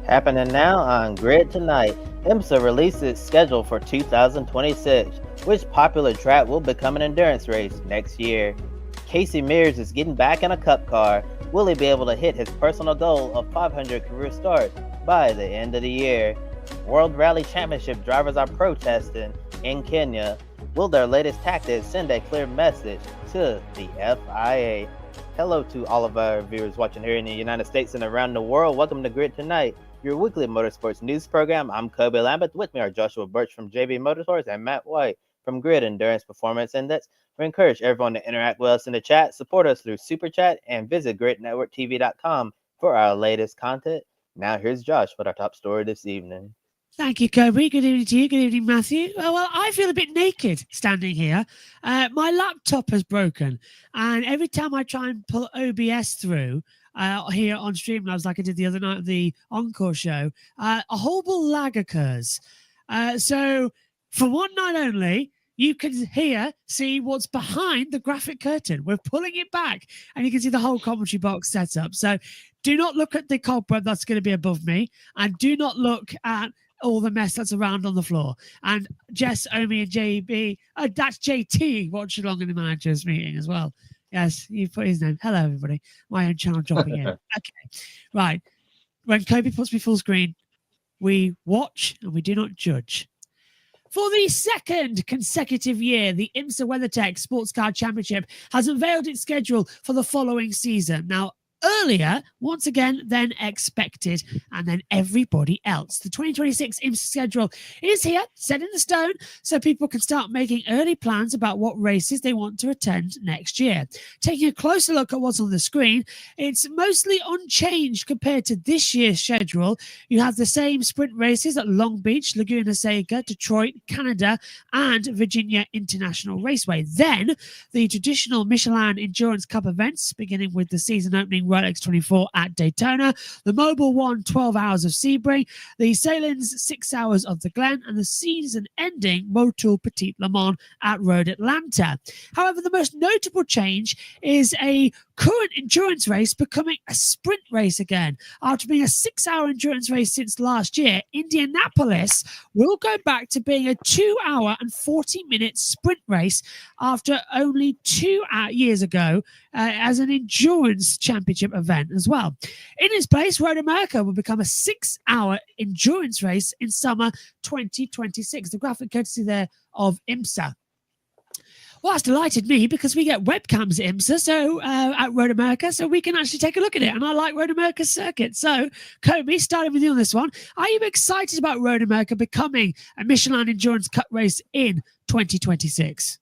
Happening now on Grid Tonight, IMSA releases schedule for 2026. Which popular track will become an endurance race next year? Casey Mears is getting back in a cup car. Will he be able to hit his personal goal of 500 career starts by the end of the year? World Rally Championship drivers are protesting in Kenya. Will their latest tactics send a clear message to the FIA? Hello to all of our viewers watching here in the United States and around the world. Welcome to Grid Tonight, your weekly motorsports news program. I'm Kobe Lambeth. With me are Joshua Birch from JB Motorsports and Matt White from Grid Endurance Performance Index. We encourage everyone to interact with us in the chat, support us through Super Chat, and visit gridnetworktv.com for our latest content. Now here's Josh with our top story this evening. Thank you, Kobe. Good evening to you. Good evening, Matthew. Well, I feel a bit naked standing here. My laptop has broken, and every time I try and pull OBS through here on Streamlabs, like I did the other night of the Encore show, a horrible lag occurs. So for one night only, you can see what's behind the graphic curtain. We're pulling it back, and you can see the whole commentary box set up. So do not look at the cobweb that's going to be above me, and do not look at all the mess that's around on the floor. And Jess, Omi, and JB, that's JT watching along in the managers meeting as well. Yes, you put his name. Hello, everybody. My own channel dropping in. Okay, right. When Kobe puts me full screen, we watch and we do not judge. For the second consecutive year, the IMSA WeatherTech SportsCar Championship has unveiled its schedule for the following season. Now, earlier, once again, than expected, and then everybody else. The 2026 IMSA schedule is here, set in the stone, so people can start making early plans about what races they want to attend next year. Taking a closer look at what's on the screen, it's mostly unchanged compared to this year's schedule. You have the same sprint races at Long Beach, Laguna Seca, Detroit, Canada, and Virginia International Raceway. Then, the traditional Michelin Endurance Cup events, beginning with the season opening Rolex 24 at Daytona, the Mobile One 12 Hours of Sebring, the Salin's 6 Hours of the Glen, and the season-ending Motul Petit Le Mans at Road Atlanta. However, the most notable change is a current endurance race becoming a sprint race again. After being a 6-hour endurance race since last year, Indianapolis will go back to being a 2-hour and 40-minute sprint race after only 2 years ago as an endurance championship event as well. In its place, Road America will become a 6-hour endurance race in summer 2026. The graphic courtesy there of IMSA. Well, that's delighted me because we get webcams at IMSA, so at Road America, so we can actually take a look at it. And I like Road America's circuit. So, Kobe, starting with you on this one, are you excited about Road America becoming a Michelin Endurance Cup race in 2026?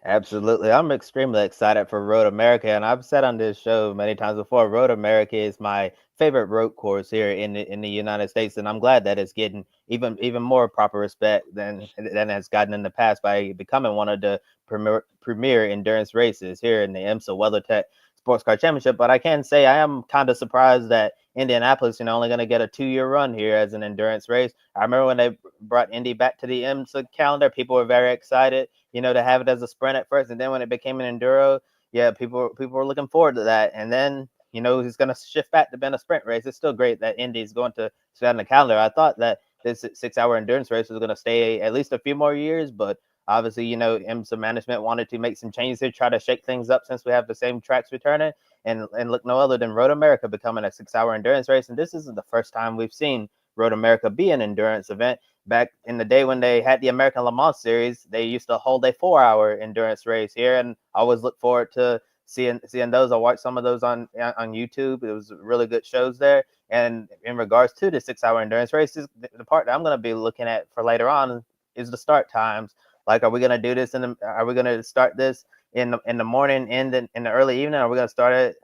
Absolutely. I'm extremely excited for Road America. And I've said on this show many times before, Road America is my favorite road course here in the United States. And I'm glad that it's getting even more proper respect than it's gotten in the past by becoming one of the premier endurance races here in the IMSA WeatherTech SportsCar Championship. But I can say I am kind of surprised that Indianapolis, only going to get a 2-year run here as an endurance race. I remember when they brought Indy back to the IMSA calendar, people were very excited, to have it as a sprint at first. And then when it became an enduro, people were looking forward to that. And then, he's going to shift back to being a sprint race. It's still great that Indy is going to stay on the calendar. I thought that this 6-hour endurance race was going to stay at least a few more years, but obviously, IMSA management wanted to make some changes here, try to shake things up since we have the same tracks returning, and look no other than Road America becoming a 6-hour endurance race. And this isn't the first time we've seen Road America be an endurance event. Back in the day when they had the American Le Mans series, they used to hold a 4-hour endurance race here, and I always look forward to seeing those. I watched some of those on YouTube. It was really good shows there. And in regards to the 6-hour endurance races, the part that I'm going to be looking at for later on is the start times. Like, are we going to do this are we going to start this in the morning and in the early evening? Are we going to start it?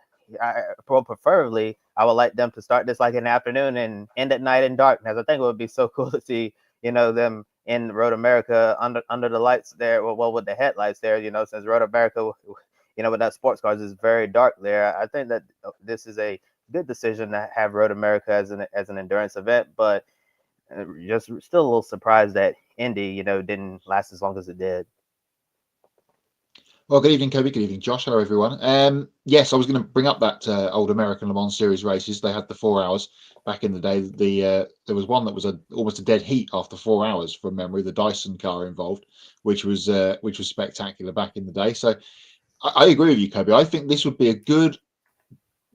Preferably, I would like them to start this like in the afternoon and end at night in darkness. I think it would be so cool to see, them in Road America under the lights there. Well, with the headlights there, since Road America, with that sports cars is very dark there. I think that this is a good decision to have Road America as an endurance event, but just still a little surprised that Indy, didn't last as long as it did. Well, good evening, Kobe. Good evening, Josh. Hello, everyone. Yes, I was going to bring up that old American Le Mans Series races. They had the 4 hours back in the day. There was one that was almost a dead heat after 4 hours from memory. The Dyson car involved, which was spectacular back in the day. So I agree with you, Kobe. I think this would be a good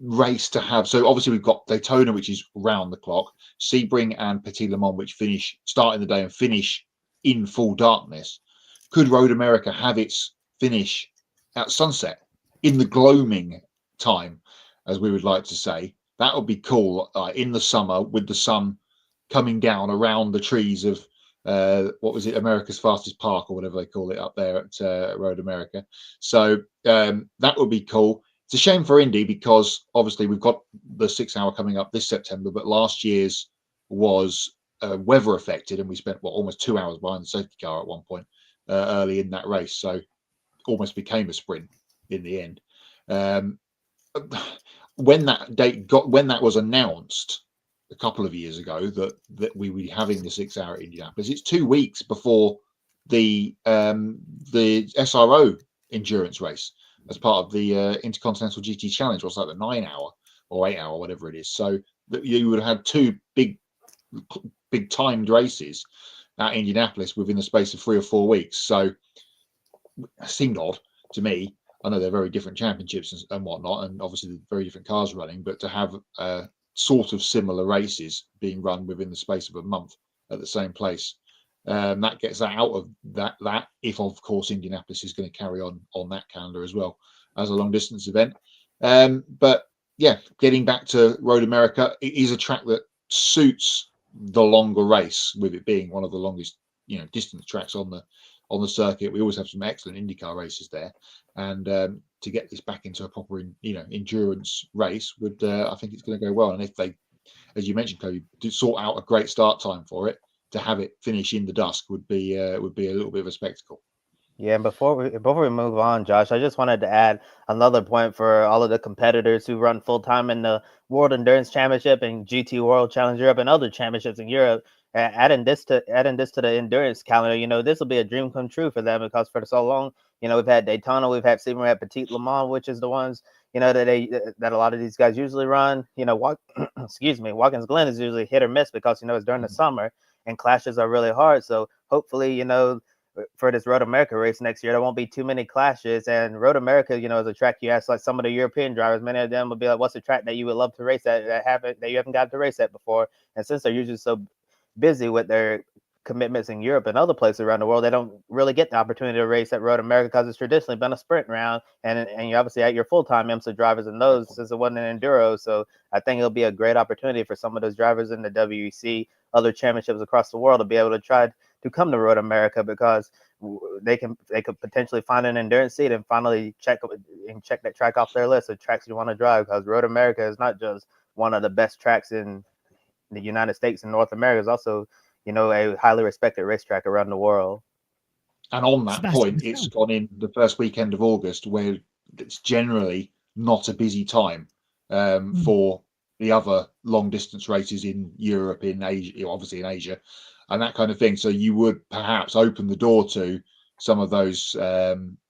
race to have. So obviously we've got Daytona, which is round the clock, Sebring and Petit Le Mans, which start in the day and finish in full darkness. Could Road America have its finish at sunset in the gloaming time, as we would like to say? That would be cool, in the summer with the sun coming down around the trees of what was it, America's Fastest Park, or whatever they call it up there at Road America. So that would be cool. It's a shame for Indy because obviously we've got the 6 hour coming up this September, but last year's was weather affected, and we spent almost 2 hours behind the safety car at one point early in that race. So almost became a sprint in the end. When that was announced a couple of years ago that we would be having the 6 hour at Indianapolis, it's 2 weeks before the SRO endurance race as part of the Intercontinental GT Challenge, was like the 9 hour or 8 hour, whatever it is. So that you would have had two big timed races at Indianapolis within the space of 3 or 4 weeks. So it seemed odd to me. I know they're very different championships and whatnot, and obviously very different cars running, but to have sort of similar races being run within the space of a month at the same place, that gets that out of that if of course Indianapolis is going to carry on that calendar as well as a long distance event. But yeah, getting back to Road America, it is a track that suits the longer race, with it being one of the longest distance tracks on the circuit. We always have some excellent IndyCar races there, and to get this back into a proper endurance race would I think it's going to go well. And if they, as you mentioned, Cody, do sort out a great start time for it, to have it finish in the dusk would be a little bit of a spectacle. Yeah, and before we move on, Josh, I just wanted to add another point for all of the competitors who run full time in the World Endurance Championship and GT World Challenge Europe and other championships in Europe. Adding this to the endurance calendar, this will be a dream come true for them, because for so long, we've had Daytona, we've had Sebring, we had Petit Le Mans, which is the ones that a lot of these guys usually run. Watkins Glen is usually hit or miss because it's during the summer and clashes are really hard. So hopefully, for this Road America race next year, there won't be too many clashes. And Road America, is a track you ask like some of the European drivers, many of them will be like, what's a track that you would love to race at that you haven't got to race at before? And since they're usually so busy with their commitments in Europe and other places around the world, they don't really get the opportunity to race at Road America because it's traditionally been a sprint round. And you obviously at your full-time IMSA drivers in those, since it wasn't an enduro. So I think it'll be a great opportunity for some of those drivers in the WRC, other championships across the world, to be able to try to come to Road America, because they could potentially find an endurance seat and finally check that track off their list of tracks you want to drive, because Road America is not just one of the best tracks in the United States and North America, is also a highly respected racetrack around the world. And on that point, it's gone in the first weekend of August, where it's generally not a busy time for the other long distance races in Europe, in Asia, obviously in Asia, and that kind of thing. So you would perhaps open the door to some of those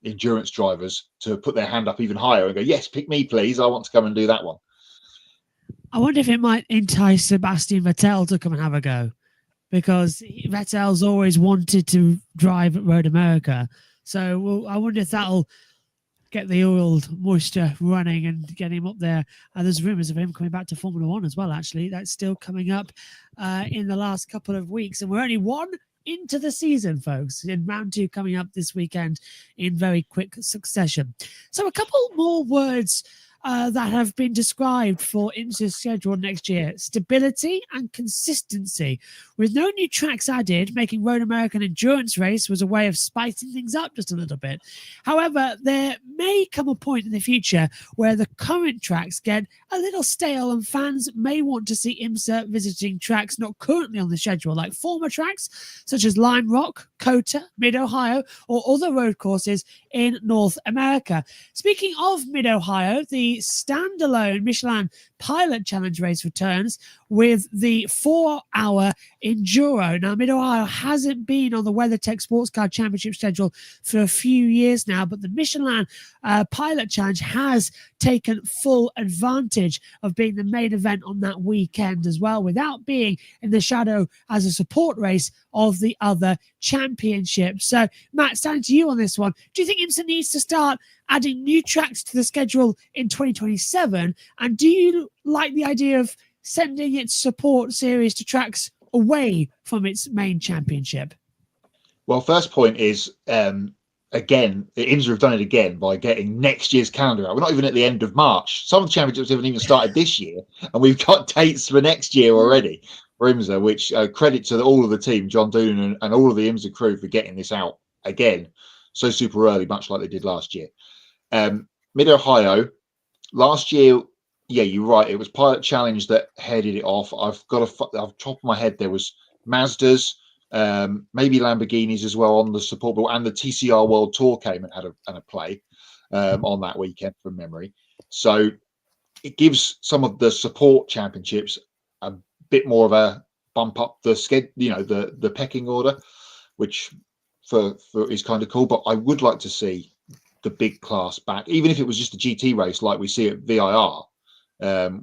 endurance drivers to put their hand up even higher and go, yes, pick me, please. I want to come and do that one. I wonder if it might entice Sebastian Vettel to come and have a go, because Vettel's always wanted to drive at Road America. So I wonder if that'll get the oiled moisture running and get him up there. There's rumours of him coming back to Formula One as well, actually. That's still coming up in the last couple of weeks. And we're only one into the season, folks, in round 2 coming up this weekend in very quick succession. So a couple more words that have been described for IMSA's schedule next year: stability and consistency. With no new tracks added, making Road American endurance race was a way of spicing things up just a little bit. However, there may come a point in the future where the current tracks get a little stale, and fans may want to see IMSA visiting tracks not currently on the schedule, like former tracks such as Lime Rock, COTA, Mid-Ohio, or other road courses in North America. Speaking of Mid-Ohio, the the standalone Michelin Pilot Challenge race returns with the 4-hour enduro. Now, Mid-Ohio hasn't been on the WeatherTech SportsCar Championship schedule for a few years now, but the Michelin Pilot Challenge has taken full advantage of being the main event on that weekend as well, without being in the shadow as a support race of the other championships. So, Matt, starting to you on this one, do you think IMSA needs to start adding new tracks to the schedule in 2027? And do you like the idea of sending its support series to tracks away from its main championship? Well, first point is, again, IMSA have done it again by getting next year's calendar out. We're not even at the end of March. Some of the championships haven't even started this year, and we've got dates for next year already for IMSA, which credit to all of the team, John Doonan and all of the IMSA crew for getting this out again so super early, much like they did last year. Mid-Ohio, last year, yeah, you're right. It was Pilot Challenge that headed it off. I've got off the top of my head, there was Mazda's, maybe Lamborghinis as well on the support bill, and the TCR World Tour came and had a play on that weekend from memory. So it gives some of the support championships a bit more of a bump up the schedule, the pecking order, which for is kind of cool. But I would like to see the big class back, even if it was just a GT race like we see at VIR.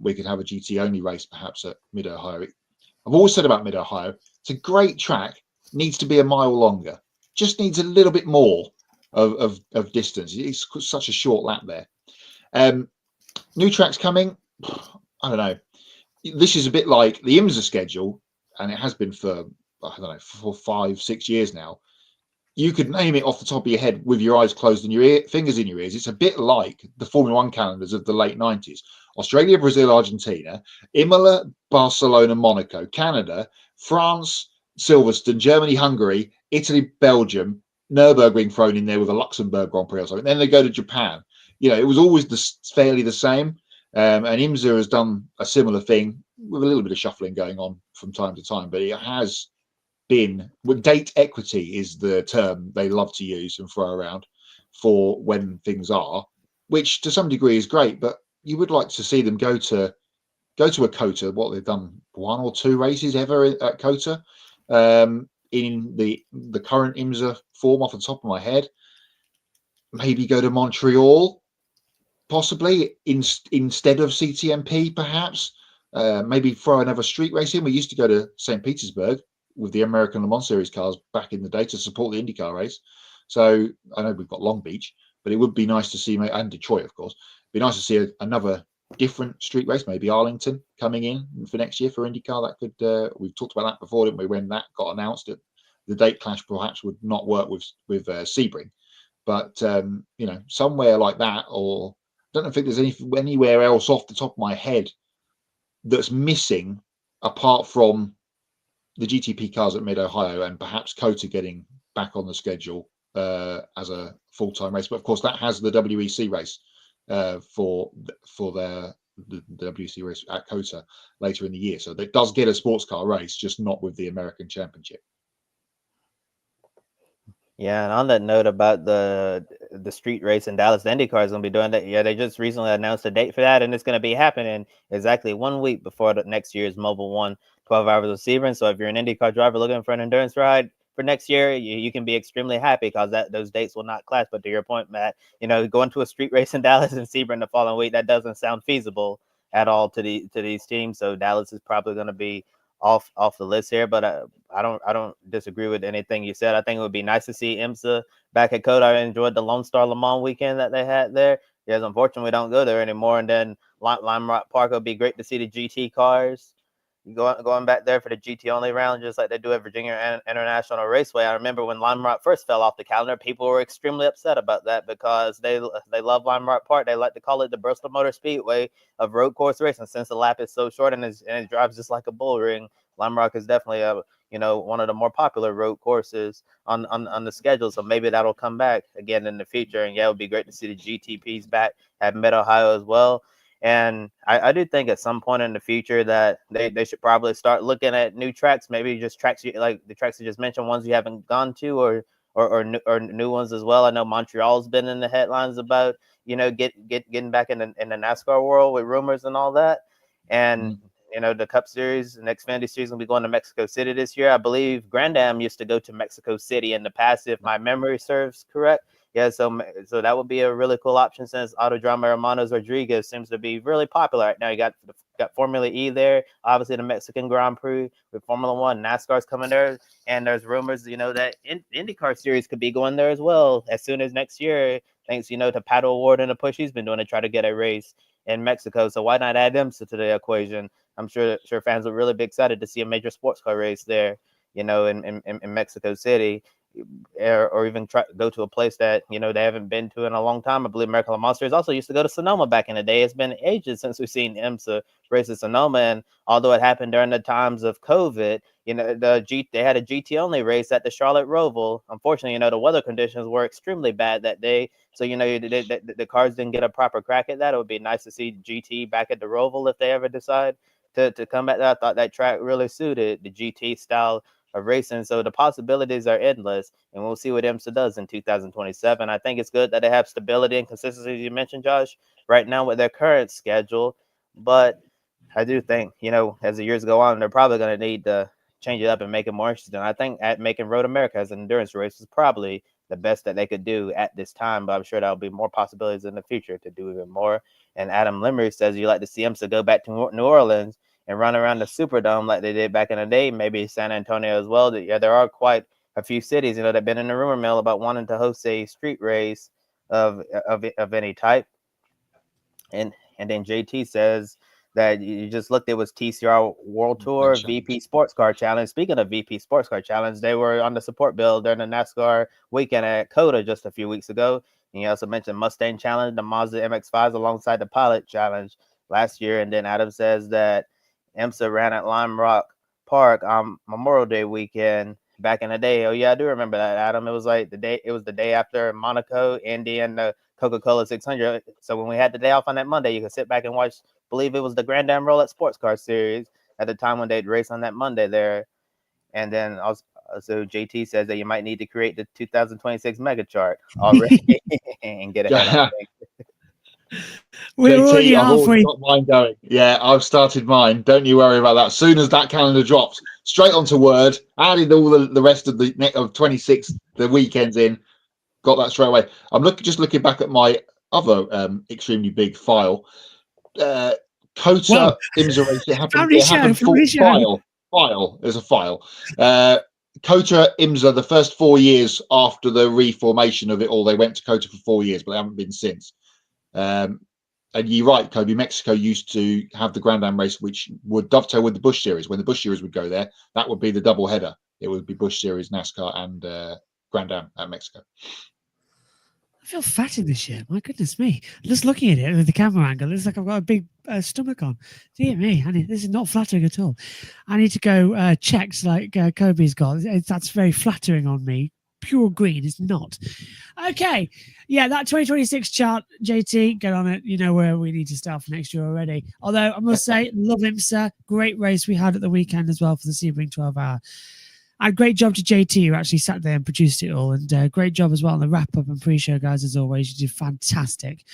We could have a GT only race perhaps at Mid-Ohio. I've always said about Mid-Ohio, it's a great track, needs to be a mile longer, just needs a little bit more of distance. It's such a short lap there. New tracks coming, I don't know. This is a bit like the IMSA schedule, and it has been for, I don't know, for 5-6 years now. You could name it off the top of your head with your eyes closed and your fingers in your ears. It's a bit like the Formula One calendars of the late 90s. Australia, Brazil, Argentina, Imola, Barcelona, Monaco, Canada, France, Silverstone, Germany, Hungary, Italy, Belgium, Nürburgring thrown in there with a Luxembourg Grand Prix or something. Then they go to Japan. It was always fairly the same. And IMSA has done a similar thing with a little bit of shuffling going on from time to time, but it has been, date equity is the term they love to use and throw around for when things are, which to some degree is great, but you would like to see them go to a COTA. What they've done, 1 or 2 races ever at COTA in the current IMSA form off the top of my head. Maybe go to Montreal, possibly instead of CTMP, perhaps. Maybe throw another street race in. We used to go to St. Petersburg with the American Le Mans Series cars back in the day to support the IndyCar race. So I know we've got Long Beach, but it would be nice to see, and Detroit, of course. It'd be nice to see another different street race, maybe Arlington coming in for next year for IndyCar. That could, we've talked about that before, didn't we? When that got announced, the date clash perhaps would not work with Sebring, but somewhere like that, or I don't think there's anywhere else off the top of my head that's missing apart from the GTP cars at Mid-Ohio and perhaps COTA getting back on the schedule as a full-time race. But of course, that has the WEC race for the WEC race at COTA later in the year. So that does get a sports car race, just not with the American Championship. Yeah, and on that note about the street race in Dallas, the IndyCar is going to be doing that. Yeah, they just recently announced a date for that, and it's going to be happening exactly 1 week before the next year's Mobil 1 12 Hours of Sebring. So if you're an IndyCar driver looking for an endurance ride for next year, you can be extremely happy because those dates will not clash. But to your point, Matt, going to a street race in Dallas and Sebring the following week, that doesn't sound feasible at all to these teams. So Dallas is probably going to be off the list here, but I don't disagree with anything you said. I think it would be nice to see IMSA back at COTA. I enjoyed the Lone Star Le Mans weekend that they had there. Yes, unfortunately, we don't go there anymore. And then Lime Rock Park, it would be great to see the GT cars going back there for the GT only round, just like they do at Virginia International Raceway. I remember when Lime Rock first fell off the calendar, people were extremely upset about that because they love Lime Rock Park. They like to call it the Bristol Motor Speedway of road course racing, since the lap is so short and it drives just like a bull ring. Lime Rock is definitely one of the more popular road courses on the schedule. So maybe that'll come back again in the future. And yeah, it would be great to see the GTPs back at Mid-Ohio as well. And I do think at some point in the future that they should probably start looking at new tracks, maybe just tracks like the tracks you just mentioned, ones you haven't gone to, or new ones as well. I know Montreal's been in the headlines about getting back in the NASCAR world with rumors and all that. And the Cup Series, the next Xfinity Series, will be going to Mexico City this year. I believe Grand Am used to go to Mexico City in the past, if my memory serves correct. Yeah, so that would be a really cool option, since Autodromo Hermanos Rodriguez seems to be really popular right now. You got Formula E there, obviously the Mexican Grand Prix with Formula One, NASCAR's coming there, and there's rumors, that IndyCar Series could be going there as well as soon as next year, thanks, to Pato O'Ward and the push he's been doing to try to get a race in Mexico. So why not add them to the equation? I'm sure fans will really be excited to see a major sports car race there, in Mexico City. Or even go to a place that they haven't been to in a long time. I believe American Monsters also used to go to Sonoma back in the day. It's been ages since we've seen IMSA race at Sonoma, and although it happened during the times of COVID, they had a GT only race at the Charlotte Roval. Unfortunately, the weather conditions were extremely bad that day, so the cars didn't get a proper crack at that. It would be nice to see GT back at the Roval if they ever decide to come back there. I thought that track really suited the GT style of racing, so the possibilities are endless, and we'll see what IMSA does in 2027. I think it's good that they have stability and consistency, as you mentioned, Josh, right now with their current schedule, but I do think, as the years go on, they're probably going to need to change it up and make it more interesting. I think at making Road America as an endurance race is probably the best that they could do at this time, but I'm sure there'll be more possibilities in the future to do even more. And Adam Limmery says you like to see IMSA go back to New Orleans and run around the Superdome like they did back in the day, maybe San Antonio as well. Yeah, there are quite a few cities, that have been in the rumor mill about wanting to host a street race of any type. And then JT says that you just looked, it was TCR World Tour VP Sports Car Challenge. Speaking of VP Sports Car Challenge, they were on the support bill during the NASCAR weekend at COTA just a few weeks ago. And he also mentioned Mustang Challenge, the Mazda MX-5s alongside the Pilot Challenge last year. And then Adam says that IMSA ran at Lime Rock Park on Memorial Day weekend back in the day. Oh yeah, I do remember that, Adam. It was the day after Monaco, Indy, and the Coca-Cola 600. So when we had the day off on that Monday, you could sit back and watch, believe it was the Grand Am Roulette Sports Car Series at the time when they'd race on that Monday there. And then also JT says that you might need to create the 2026 mega chart already and get ahead on things. JT, I've already got mine going. Yeah, I've started mine. Don't you worry about that. As soon as that calendar drops, straight onto Word, added all the rest of the 26, the weekends in, got that straight away. I'm just looking back at my other extremely big file. COTA IMSA race. It happened file. There's a file. COTA IMSA, the first 4 years after the reformation of it all, they went to COTA for 4 years, but they haven't been since. And you're right, Kobe. Mexico used to have the Grand Am race, which would dovetail with the Busch Series. When the Busch Series would go there, that would be the double header. It would be Busch Series, NASCAR, and Grand Am at Mexico. I feel fat in this year. My goodness me! Just looking at it with the camera angle, it looks like I've got a big stomach on. Dear me, this is not flattering at all. I need to go check like Kobe's got. That's very flattering on me. Pure green is not. Okay, yeah, that 2026 chart, JT, get on it. You know where we need to start for next year already. Although I must say, love IMSA. Great race we had at the weekend as well for the Sebring 12 hour. And great job to JT, who actually sat there and produced it all. And great job as well on the wrap-up and pre-show, guys, as always. You did fantastic.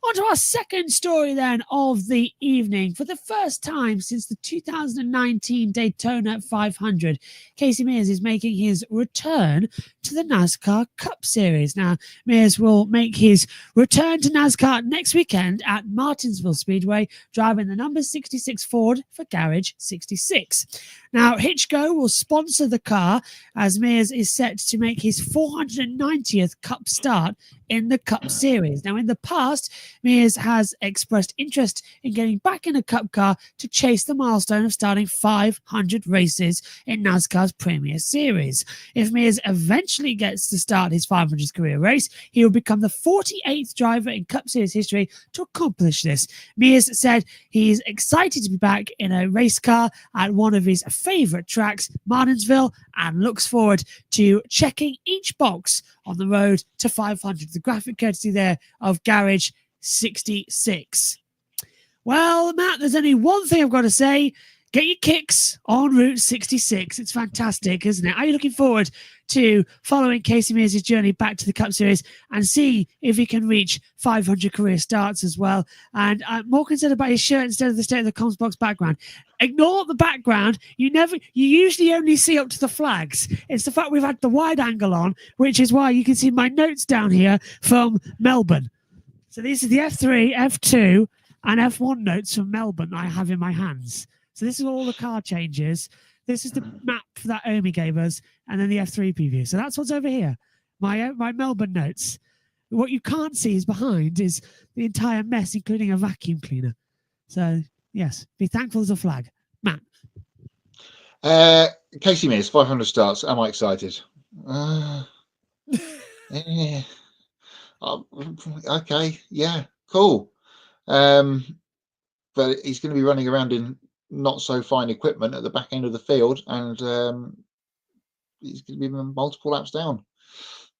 On to our second story then of the evening. For the first time since the 2019 Daytona 500, Casey Mears is making his return to the NASCAR Cup Series. Now, Mears will make his return to NASCAR next weekend at Martinsville Speedway, driving the number 66 Ford for Garage 66. Now, Hitchco will sponsor the car as Mears is set to make his 490th Cup start in the Cup Series. Now, in the past, Mears has expressed interest in getting back in a Cup car to chase the milestone of starting 500 races in NASCAR's Premier Series. If Mears eventually gets to start his 500th career race, he will become the 48th driver in Cup Series history to accomplish this. Mears said he is excited to be back in a race car at one of his favorite tracks, Martinsville, and looks forward to checking each box on the road to 500. The graphic courtesy there of Garage 66. Well, Matt, there's only one thing I've got to say. get your kicks on Route 66. It's fantastic, isn't it? Are you looking forward to following Casey Mears' journey back to the Cup Series and see if he can reach 500 career starts as well? And I'm more concerned about his shirt instead of the state of the comms box background. Ignore the background. You usually only see up to the flags. It's the fact we've had the wide angle on, which is why you can see my notes down here from Melbourne. So these are the F3, F2, and F1 notes from Melbourne I have in my hands. So this is all the car changes. This is the map that Omi gave us, and then the F3 preview. So that's what's over here. My Melbourne notes. What you can't see is behind is the entire mess, including a vacuum cleaner. So yes, be thankful there's a flag. Matt. Casey Mears, 500 starts. Am I excited? Yeah. Okay, yeah, cool. But he's going to be running around in not so fine equipment at the back end of the field, and he's going to be multiple laps down,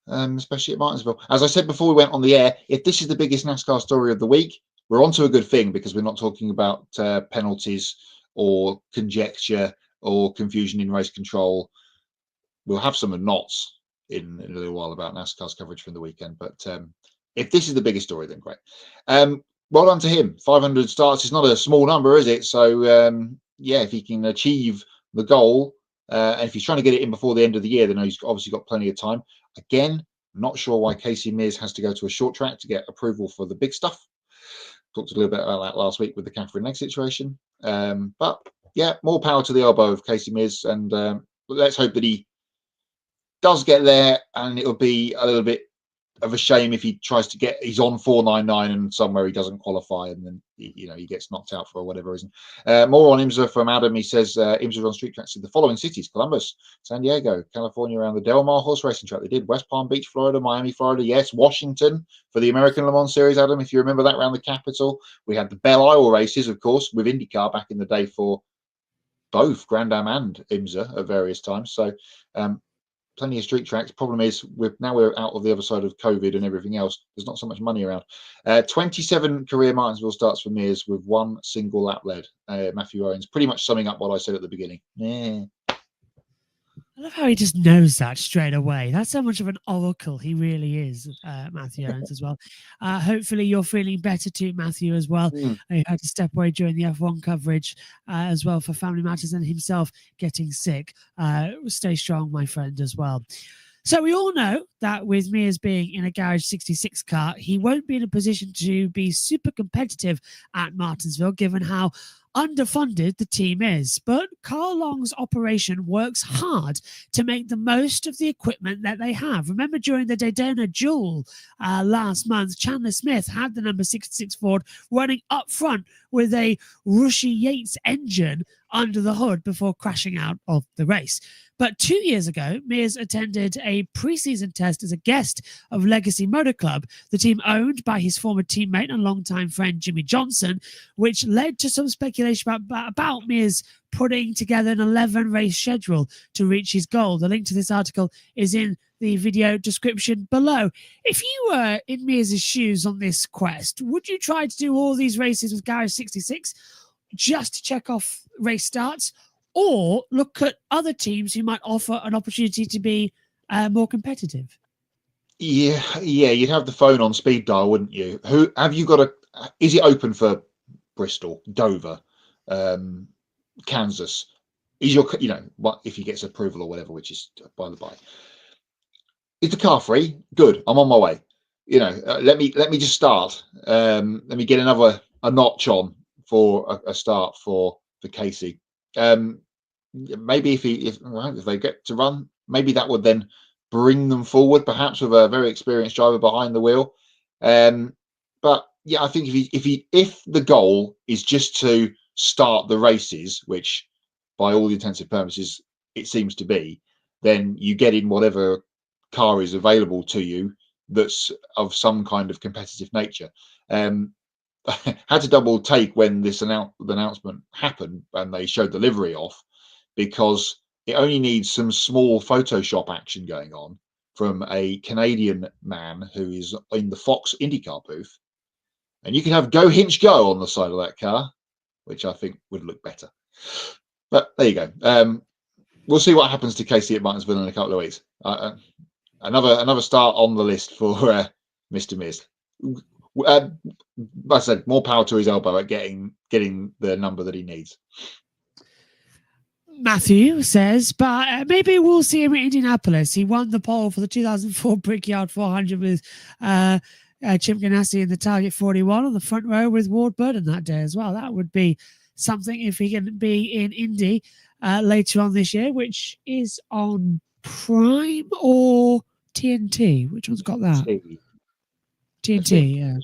especially at Martinsville. As I said before we went on the air, if this is the biggest NASCAR story of the week, we're onto a good thing, because we're not talking about penalties or conjecture or confusion in race control. We'll have some knots in a little while about NASCAR's coverage from the weekend, but if this is the biggest story, then great. Well done to him. 500 starts is not a small number, is it? So yeah, if he can achieve the goal, and if he's trying to get it in before the end of the year, then he's obviously got plenty of time. Again, not sure why Casey Mears has to go to a short track to get approval for the big stuff. Talked a little bit about that last week with the Catherine Legg situation. But yeah, more power to the elbow of Casey Mears, and let's hope that he does get there, and it'll be a little bit of a shame if he tries to get, he's on 499 and somewhere he doesn't qualify, and then he gets knocked out for whatever reason. More on IMSA from Adam. He says IMSA on street tracks in the following cities: Columbus, San Diego, California around the Del Mar horse racing track they did, West Palm Beach, Florida, Miami, Florida, yes, Washington for the American Le Mans series, Adam, if you remember that, around the Capitol. We had the Belle Isle races, of course, with IndyCar back in the day for both Grand Am and IMSA at various times. So plenty of street tracks. Problem is, we're out of the other side of COVID and everything else. There's not so much money around. 27 career Martinsville starts for Mears with one single lap led. Matthew Owens, pretty much summing up what I said at the beginning. Yeah. I love how he just knows that straight away. That's how much of an oracle he really is, Matthew Owens, as well. Hopefully you're feeling better too, Matthew, as well. You had to step away during the F1 coverage as well for family matters, and himself getting sick. Stay strong, my friend, as well. So we all know that with Mears being in a Garage 66 car, he won't be in a position to be super competitive at Martinsville, given how underfunded the team is. But Carl Long's operation works hard to make the most of the equipment that they have. Remember, during the Daytona duel last month, Chandler Smith had the number 66 Ford running up front with a Rushy Yates engine under the hood before crashing out of the race. But 2 years ago, Mears attended a preseason test as a guest of Legacy Motor Club, the team owned by his former teammate and longtime friend Jimmy Johnson, which led to some speculation about Mears putting together an 11-race schedule to reach his goal. The link to this article is in the video description below. If you were in Mears' shoes on this quest, would you try to do all these races with Garage 66 just to check off race starts, or look at other teams who might offer an opportunity to be more competitive? Yeah, you'd have the phone on speed dial, wouldn't you? Who have you got? Is it open for Bristol, Dover, Kansas? Is your, what if he gets approval or whatever, which is by the by? Is the car free? Good, I'm on my way. Let me just start. Let me get a notch on for a start for Casey. Maybe if they get to run, maybe that would then bring them forward, perhaps with a very experienced driver behind the wheel. But yeah, I think if the goal is just to start the races, which by all intents and purposes it seems to be, then you get in whatever car is available to you that's of some kind of competitive nature. Had to double take when this announcement happened and they showed the livery off, because it only needs some small Photoshop action going on from a Canadian man who is in the Fox IndyCar booth, and you can have "Go Hinch Go" on the side of that car, which I think would look better. But there you go. We'll see what happens to Casey at Martinsville in a couple of weeks. Another start on the list for Mr. Mears. Like I said, more power to his elbow at getting the number that he needs. Matthew says, but maybe we'll see him at Indianapolis. He won the pole for the 2004 Brickyard 400 with Chip Ganassi in the Target 41 on the front row with Ward Burden that day as well. That would be something if he can be in Indy later on this year, which is on Prime or TNT. Which one's got that? TNT, yeah.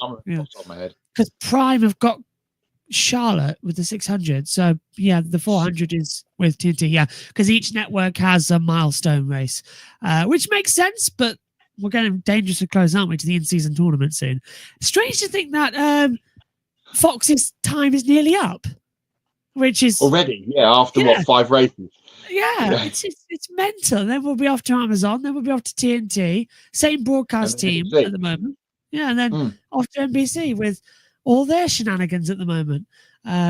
Because Prime have got Charlotte with the 600. So, yeah, the 400 is with TNT, yeah, because each network has a milestone race, which makes sense, but we're getting dangerously close, aren't we, to the in-season tournament soon. Strange to think that Fox's time is nearly up, which is... Already, yeah, after, what, 5 races? Yeah, it's mental. Then we'll be off to Amazon, then we'll be off to TNT, same broadcast team at the moment. Yeah, and then off to NBC with all their shenanigans at the moment,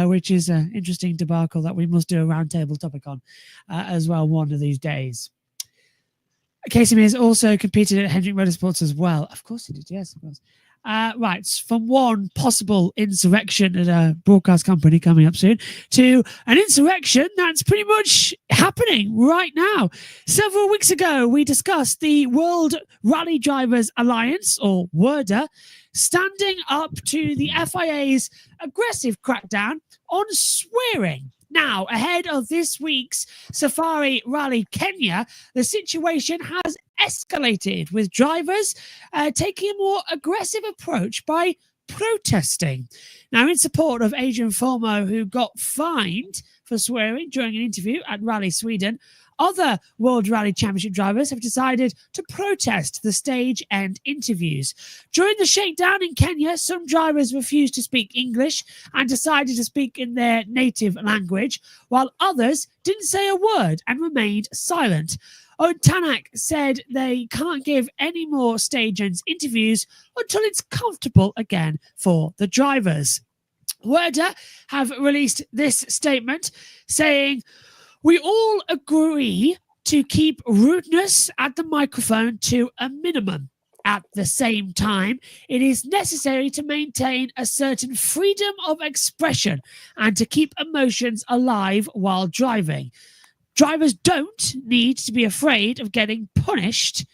which is an interesting debacle that we must do a roundtable topic on as well one of these days. Casey Mears also competed at Hendrick Motorsports as well. Of course he did, yes, of course. Right, from one possible insurrection at a broadcast company coming up soon to an insurrection that's pretty much happening right now. Several weeks ago, we discussed the World Rally Drivers Alliance, or WoRDA, standing up to the FIA's aggressive crackdown on swearing. Now, ahead of this week's Safari Rally Kenya, the situation has escalated, with drivers taking a more aggressive approach by protesting. Now, in support of Adrian Fomo, who got fined for swearing during an interview at Rally Sweden, other World Rally Championship drivers have decided to protest the stage and interviews. During the shakedown in Kenya, some drivers refused to speak English and decided to speak in their native language, while others didn't say a word and remained silent. Tanak said they can't give any more stage and interviews until it's comfortable again for the drivers. WoRDA have released this statement saying, "We all agree to keep rudeness at the microphone to a minimum. At the same time, it is necessary to maintain a certain freedom of expression and to keep emotions alive while driving. Drivers don't need to be afraid of getting punished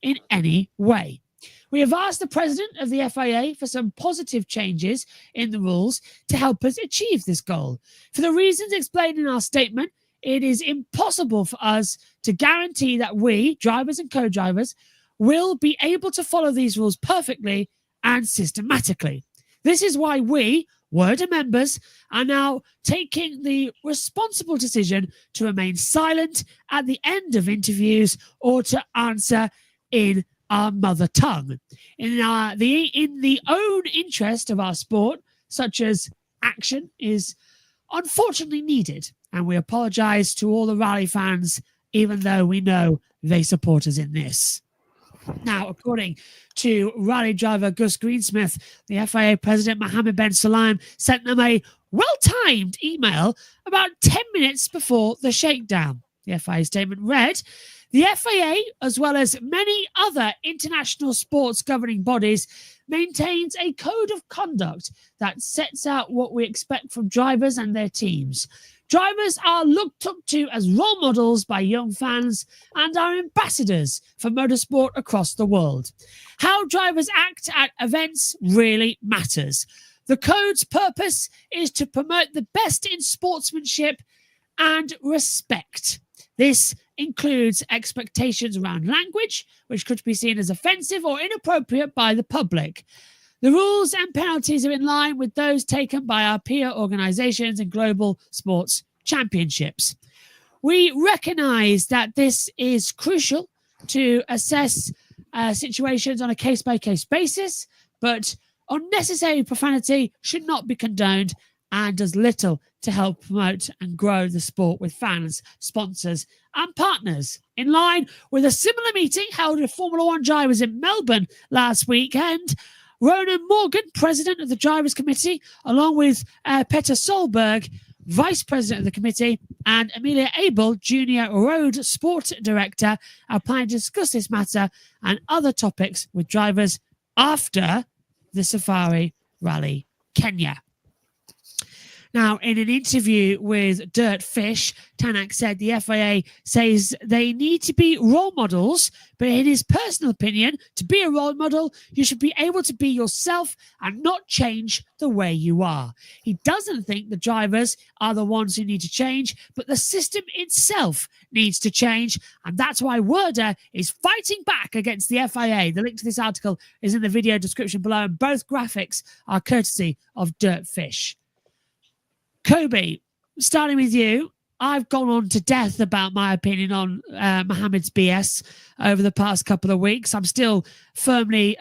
in any way. We have asked the president of the FIA for some positive changes in the rules to help us achieve this goal. For the reasons explained in our statement, it is impossible for us to guarantee that we, drivers and co-drivers, will be able to follow these rules perfectly and systematically. This is why we, WoRDA members, are now taking the responsible decision to remain silent at the end of interviews or to answer in our mother tongue. In the own interest of our sport, such as action is unfortunately needed, and we apologise to all the rally fans, even though we know they support us in this." Now, according to rally driver Gus Greensmith, the FIA president Mohammed Ben Sulayem sent them a well-timed email about 10 minutes before the shakedown. The FIA statement read, "The FIA, as well as many other international sports governing bodies, maintains a code of conduct that sets out what we expect from drivers and their teams. Drivers are looked up to as role models by young fans and are ambassadors for motorsport across the world. How drivers act at events really matters. The code's purpose is to promote the best in sportsmanship and respect. This includes expectations around language, which could be seen as offensive or inappropriate by the public. The rules and penalties are in line with those taken by our peer organisations and global sports championships. We recognise that this is crucial to assess situations on a case-by-case basis, but unnecessary profanity should not be condoned and does little to help promote and grow the sport with fans, sponsors and partners. In line with a similar meeting held with Formula One drivers in Melbourne last weekend, Ronan Morgan, president of the Drivers' Committee, along with Petter Solberg, Vice President of the committee, and Amelia Abel, Junior Road Sport Director, are planning to discuss this matter and other topics with drivers after the Safari Rally Kenya. Now, in an interview with Dirtfish, Tanak said the FIA says they need to be role models, but in his personal opinion, to be a role model, you should be able to be yourself and not change the way you are. He doesn't think the drivers are the ones who need to change, but the system itself needs to change, and that's why WoRDA is fighting back against the FIA. The link to this article is in the video description below, and both graphics are courtesy of Dirtfish. Kobe, starting with you, I've gone on to death about my opinion on Mohammed's BS over the past couple of weeks. I'm still firmly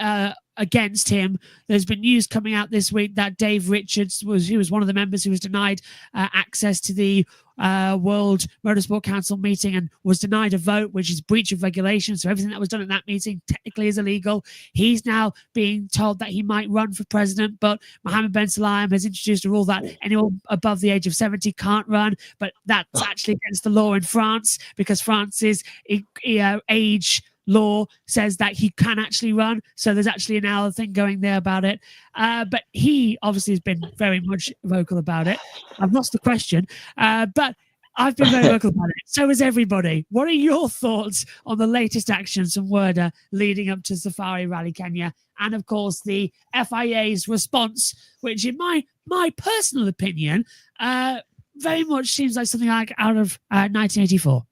against him. There's been news coming out this week that Dave Richards who was one of the members who was denied access to the World Motorsport Council meeting and was denied a vote, which is breach of regulation. So everything that was done at that meeting technically is illegal. He's now being told that he might run for president, but Mohammed Ben Sulayem has introduced a rule that anyone above the age of 70 can't run, but that's actually against the law in France, because France's age law says that he can actually run. So there's actually now a thing going there about it. But he obviously has been very much vocal about it. I've lost the question, but I've been very vocal about it. So has everybody. What are your thoughts on the latest actions from WoRDA leading up to Safari Rally Kenya? And of course, the FIA's response, which in my personal opinion, very much seems like something like out of 1984.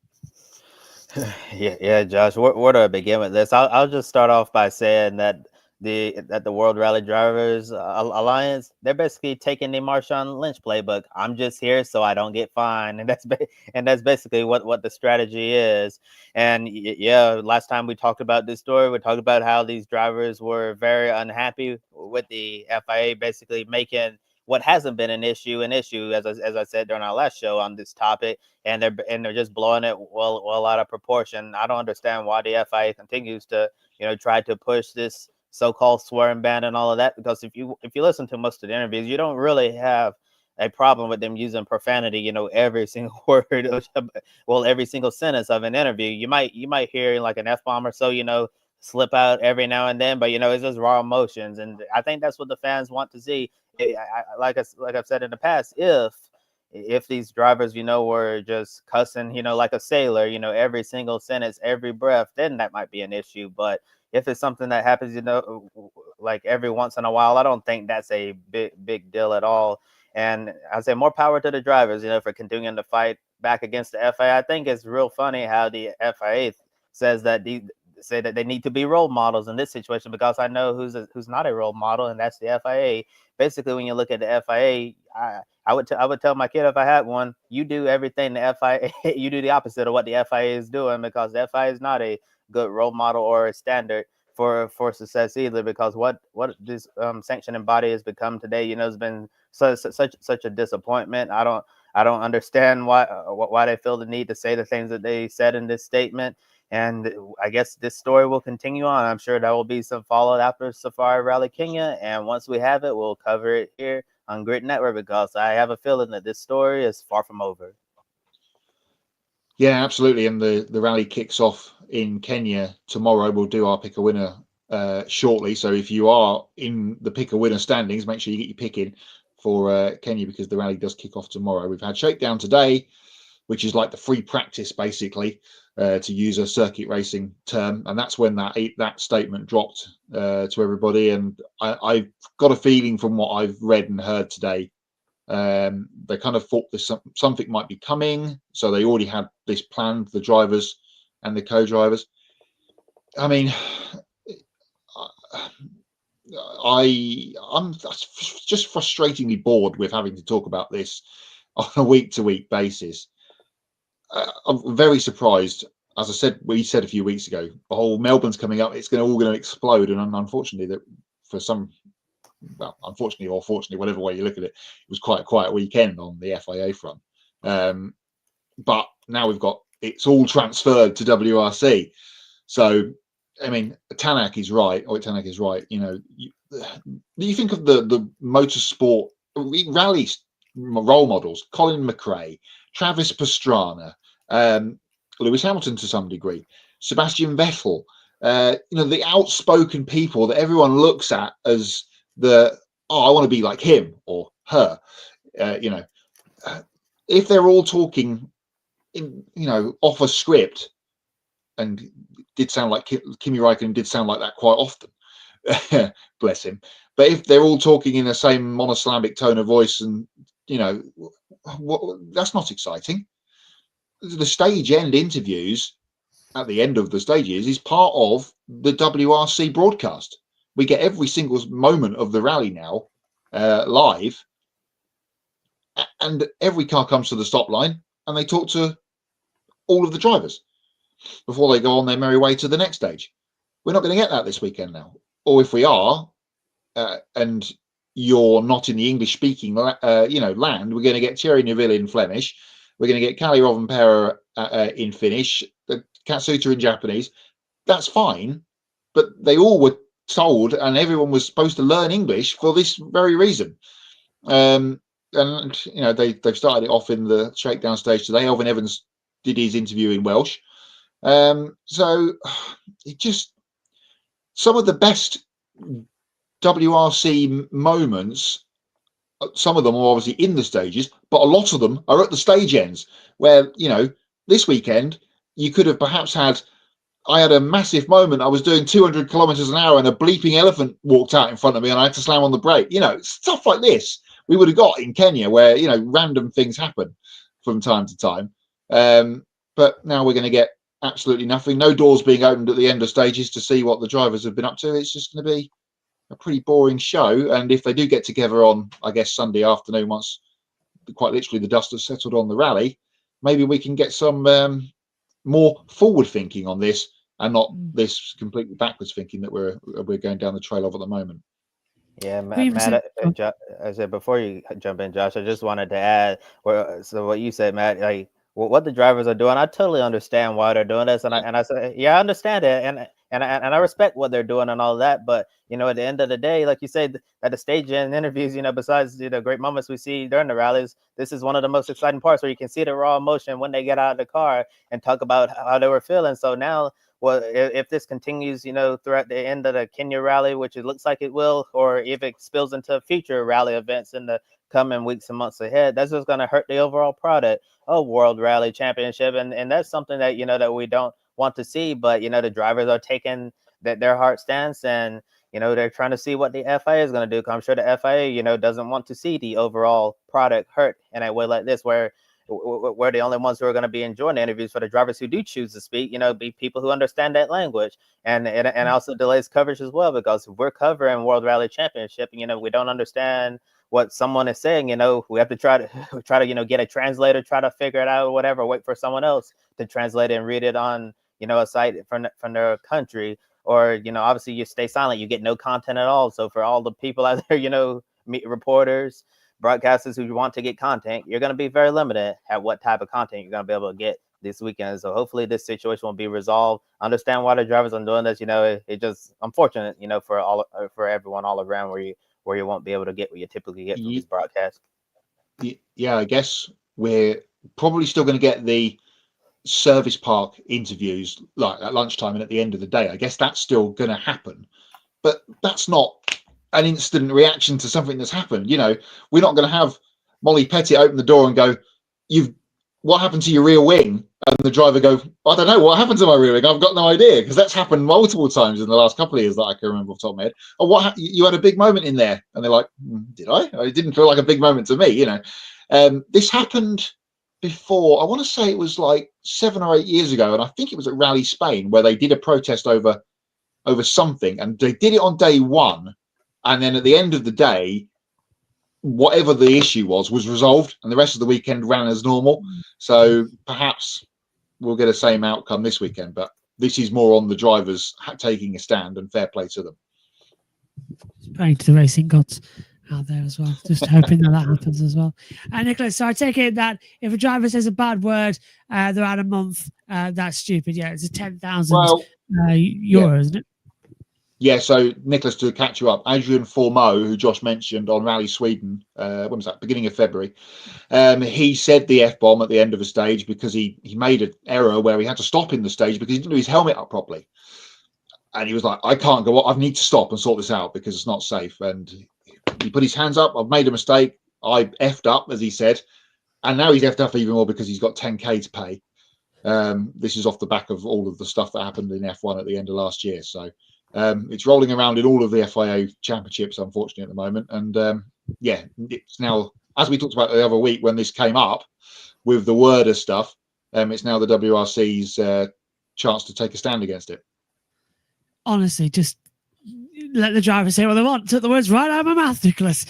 Yeah, Josh. Where do I begin with this? I'll just start off by saying that the World Rally Drivers Alliance, they're basically taking the Marshawn Lynch playbook. I'm just here so I don't get fined, and that's basically what the strategy is. And yeah, last time we talked about this story, we talked about how these drivers were very unhappy with the FIA basically making what hasn't been an issue, as I said during our last show on this topic, and they're just blowing it well out of proportion. I don't understand why the FIA continues to try to push this so-called swearing ban and all of that, because if you listen to most of the interviews, you don't really have a problem with them using profanity, every single word, every single sentence of an interview. You might hear like an F-bomb or so, slip out every now and then, but it's just raw emotions, and I think that's what the fans want to see. Like I've said in the past, if these drivers were just cussing like a sailor, every single sentence, every breath, then that might be an issue. But if it's something that happens like every once in a while, I don't think that's a big deal at all. And I say more power to the drivers for continuing to fight back against the FIA. I think it's real funny how the FIA says that say that they need to be role models in this situation, because I know who's not a role model, and that's the FIA. Basically, when you look at the FIA, I would tell my kid if I had one, you do everything the FIA, you do the opposite of what the FIA is doing, because the FIA is not a good role model or a standard for success either. Because what this sanctioning body has become today, has been such a disappointment. I don't understand why they feel the need to say the things that they said in this statement. And I guess this story will continue on. I'm sure there will be some follow after Safari Rally Kenya. And once we have it, we'll cover it here on Grit Network, because I have a feeling that this story is far from over. Yeah, absolutely. And the rally kicks off in Kenya tomorrow. We'll do our pick a winner shortly. So if you are in the pick a winner standings, make sure you get your pick in for Kenya, because the rally does kick off tomorrow. We've had shakedown today, which is like the free practice, basically, to use a circuit racing term, and that's when that statement dropped to everybody. And I've got a feeling from what I've read and heard today, they kind of thought something might be coming, so they already had this planned, the drivers and the co-drivers. I mean, I'm just frustratingly bored with having to talk about this on a week-to-week basis. I'm very surprised. As I said, we said a few weeks ago, the whole Melbourne's coming up, it's all going to explode. And unfortunately, that for some, well, unfortunately or fortunately, whatever way you look at it, it was quite a quiet weekend on the FIA front. But now it's all transferred to WRC. So, I mean, Tanak is right. Tanak is right. You think of the motorsport rally role models: Colin McRae, Travis Pastrana, Lewis Hamilton to some degree, Sebastian Vettel. The outspoken people that everyone looks at as I want to be like him or her. If they're all talking off a script, and did sound like Kimi Räikkönen did sound like that quite often, bless him. But if they're all talking in the same monosyllabic tone of voice, and that's not exciting. The stage end interviews at the end of the stages is part of the WRC broadcast. We get every single moment of the rally now live, and every car comes to the stop line and they talk to all of the drivers before they go on their merry way to the next stage. We're not going to get that this weekend now. Or if we are, and you're not in the English speaking land, we're going to get Thierry Neuville in Flemish. We're going to get Kalle Rovanperä in Finnish, Katsuta in Japanese. That's fine, but they all were told, and everyone was supposed to learn English for this very reason. And they've started it off in the shakedown stage today. Elvin Evans did his interview in Welsh. So it just, some of the best WRC moments, some of them are obviously in the stages, but a lot of them are at the stage ends where, this weekend you could have perhaps I had a massive moment. I was doing 200 kilometers an hour and a bleeping elephant walked out in front of me and I had to slam on the brake. Stuff like this we would have got in Kenya where, random things happen from time to time. But now we're going to get absolutely nothing. No doors being opened at the end of stages to see what the drivers have been up to. It's just going to be a pretty boring show. And if they do get together on, I guess, Sunday afternoon, once quite literally the dust has settled on the rally, maybe we can get some more forward thinking on this and not this completely backwards thinking that we're going down the trail of at the moment. Yeah, Matt, I said before you jump in, Josh, I just wanted to add, so what you said, Matt, like what the drivers are doing, I totally understand why they're doing this, and I said, yeah, I understand it, and I respect what they're doing and all that, but at the end of the day, like you said, at the stage end interviews, besides the great moments we see during the rallies, this is one of the most exciting parts where you can see the raw emotion when they get out of the car and talk about how they were feeling. So now, well, if this continues, throughout the end of the Kenya rally, which it looks like it will, or if it spills into future rally events in the coming weeks and months ahead, that's just going to hurt the overall product of World Rally Championship, and that's something that that we don't want to see. But the drivers are taking their hard stance, and they're trying to see what the FIA is going to do. Cause I'm sure the FIA doesn't want to see the overall product hurt in a way like this, where we're the only ones who are going to be enjoying the interviews for the drivers who do choose to speak, be people who understand that language, and also delays coverage as well, because if we're covering World Rally Championship, we don't understand what someone is saying, we have to try to get a translator, try to figure it out or whatever, wait for someone else to translate it and read it on, a site from their country, or, obviously you stay silent, you get no content at all. So for all the people out there, reporters, broadcasters who want to get content, you're going to be very limited at what type of content you're going to be able to get this weekend. So hopefully this situation will be resolved. Understand why the drivers are doing this. It just unfortunate, for everyone all around where you won't be able to get what you typically get from these broadcasts. Yeah, I guess we're probably still going to get the service park interviews like at lunchtime and at the end of the day. I guess that's still going to happen, but that's not an instant reaction to something that's happened. We're not going to have Molly Pettit open the door and go, what happened to your rear wing? And the driver go, I don't know what happened to my rear wing. I've got no idea, because that's happened multiple times in the last couple of years that I can remember off the top of my head. Oh, you had a big moment in there? And they're like, did I? It didn't feel like a big moment to me. This happened before. I want to say it was like 7 or 8 years ago, and I think it was at Rally Spain, where they did a protest over something, and they did it on day one, and then at the end of the day, whatever the issue was resolved, and the rest of the weekend ran as normal. So perhaps we'll get the same outcome this weekend, but this is more on the drivers taking a stand, and fair play to them. Praying to the racing gods out there as well, just hoping that happens as well. Nicholas, so I take it that if a driver says a bad word, they're out a month. That's stupid. Yeah, it's a 10,000 euro, isn't it? Yeah, so Nicholas, to catch you up, Adrian Formeau, who Josh mentioned on Rally Sweden, when was that? Beginning of February. He said the F-bomb at the end of a stage because he made an error where he had to stop in the stage because he didn't do his helmet up properly. And he was like, I can't go on. I need to stop and sort this out because it's not safe. And he put his hands up. I've made a mistake. I effed up, as he said. And now he's effed up even more because he's got 10K to pay. This is off the back of all of the stuff that happened in F1 at the end of last year. So it's rolling around in all of the FIA championships, unfortunately, at the moment. And yeah, it's now, as we talked about the other week when this came up with the WoRDA stuff, it's now the WRC's chance to take a stand against it. Honestly, just let the driver say what they want. Took the words right out of my mouth, Nicholas.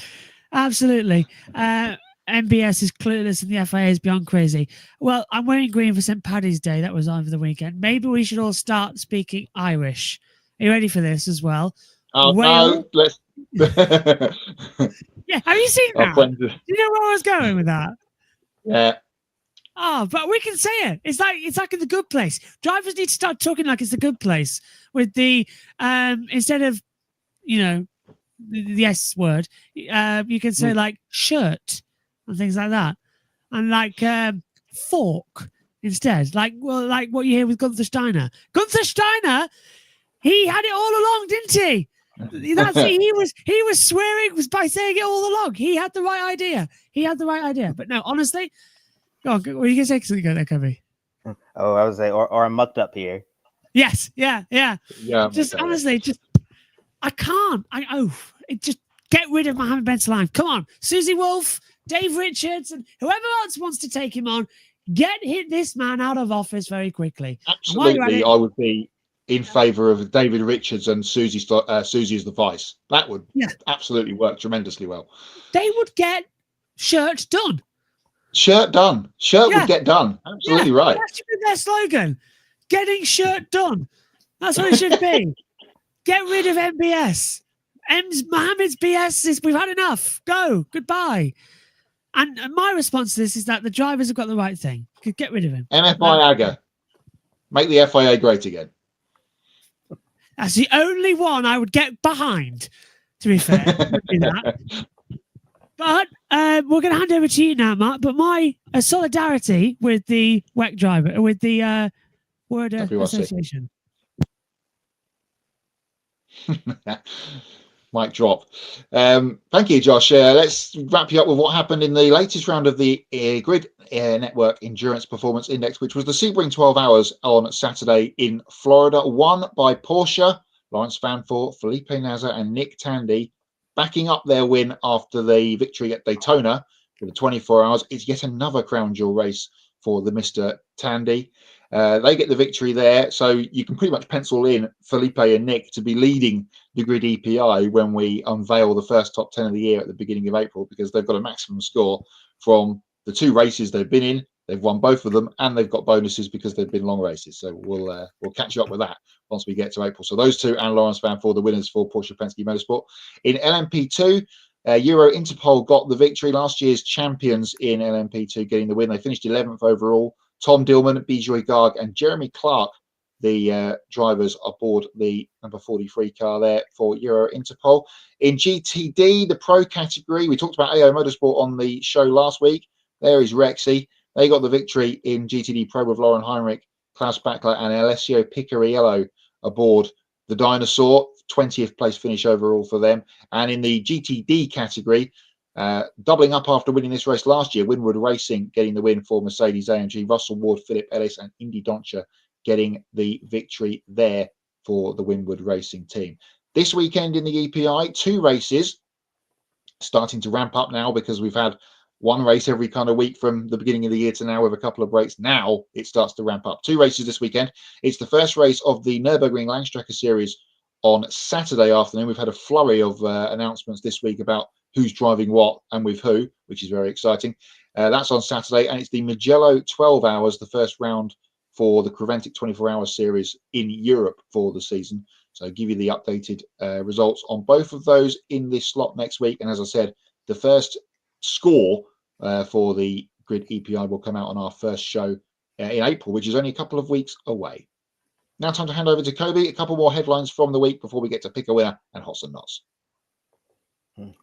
Absolutely. MBS is clueless and the FIA is beyond crazy. Well, I'm wearing green for St. Paddy's Day. That was over the weekend. Maybe we should all start speaking Irish. Are you ready for this as well? Oh, Whale. no, let's... Yeah, have you seen that? Friends... You know where I was going with that? Yeah. Oh, but we can say it. It's like in The Good Place. Drivers need to start talking like it's The Good Place with the instead of the S word, you can say like shirt and things like that, and like fork instead. Like what you hear with Gunther Steiner. Gunther Steiner, he had it all along, didn't he? He was swearing by saying it all along. He had the right idea. But no, honestly. Go on, what are you going to say? Something there, Kobe? Oh, I would say, or I'm mucked up here. Yes, yeah. Just okay. honestly, I can't. Just get rid of Mohammed Ben Salam. Come on, Susie Wolf, Dave Richards, and whoever else wants to take him on, hit this man out of office very quickly. Absolutely, I would be in favour of David Richards and Susie as the vice. That would absolutely work tremendously well. They would get shirt done. Shirt done. Would get done. Absolutely right. That should be their slogan. Getting shirt done. That's what it should be. Get rid of MBS. Mohammed's BS we've had enough. Go. Goodbye. And my response to this is that the drivers have got the right thing. Get rid of him. MFI AGA. Make the FIA great again. That's the only one I would get behind, to be fair. Would be that. But we're going to hand over to you now, Matt. But my solidarity with the WEC driver, with the WoRDA WRC. Association. Mic drop. Thank you, Josh. Let's wrap you up with what happened in the latest round of the Grid Network Endurance Performance Index, which was the Sebring 12 Hours on Saturday in Florida, won by Porsche, Lawrence Vanfour, Felipe Nasr, and Nick Tandy. Backing up their win after the victory at Daytona for the 24 hours. It's yet another crown jewel race for the Mr. Tandy. They get the victory there. So you can pretty much pencil in Felipe and Nick to be leading the Grid EPI when we unveil the first top 10 of the year at the beginning of April, because they've got a maximum score from the two races they've been in. They've won both of them, and they've got bonuses because they've been long races. So we'll catch you up with that once we get to April. So those two and Lawrence Vanfour, the winners for Porsche Penske Motorsport. In LMP2, Euro Interpol got the victory. Last year's champions in LMP2 getting the win. They finished 11th overall. Tom Dillman, Bijoy Garg, and Jeremy Clark, the drivers aboard the number 43 car there for Euro Interpol. In GTD, the pro category, we talked about AO Motorsport on the show last week. There is Rexy. They got the victory in GTD Pro with Lauren Heinrich, Klaus Bachler, and Alessio Picariello aboard the Dinosaur. 20th place finish overall for them. And in the GTD category, doubling up after winning this race last year, Winwood Racing getting the win for Mercedes AMG, Russell Ward, Philip Ellis, and Indy Doncher getting the victory there for the Winwood Racing team. This weekend in the EPI, two races starting to ramp up now because we've had one race every kind of week from the beginning of the year to now with a couple of breaks. Now it starts to ramp up. Two races this weekend. It's the first race of the Nürburgring Langstrecke Series on Saturday afternoon. We've had a flurry of announcements this week about who's driving what and with who, which is very exciting. That's on Saturday, and it's the Mugello 12 Hours, the first round for the Creventic 24-hour series in Europe for the season. So I'll give you the updated results on both of those in this slot next week. And as I said, the first score for the Grid EPI will come out on our first show in April, which is only a couple of weeks away. Now time to hand over to Kobe. A couple more headlines from the week before we get to pick a winner and Hots and Knots.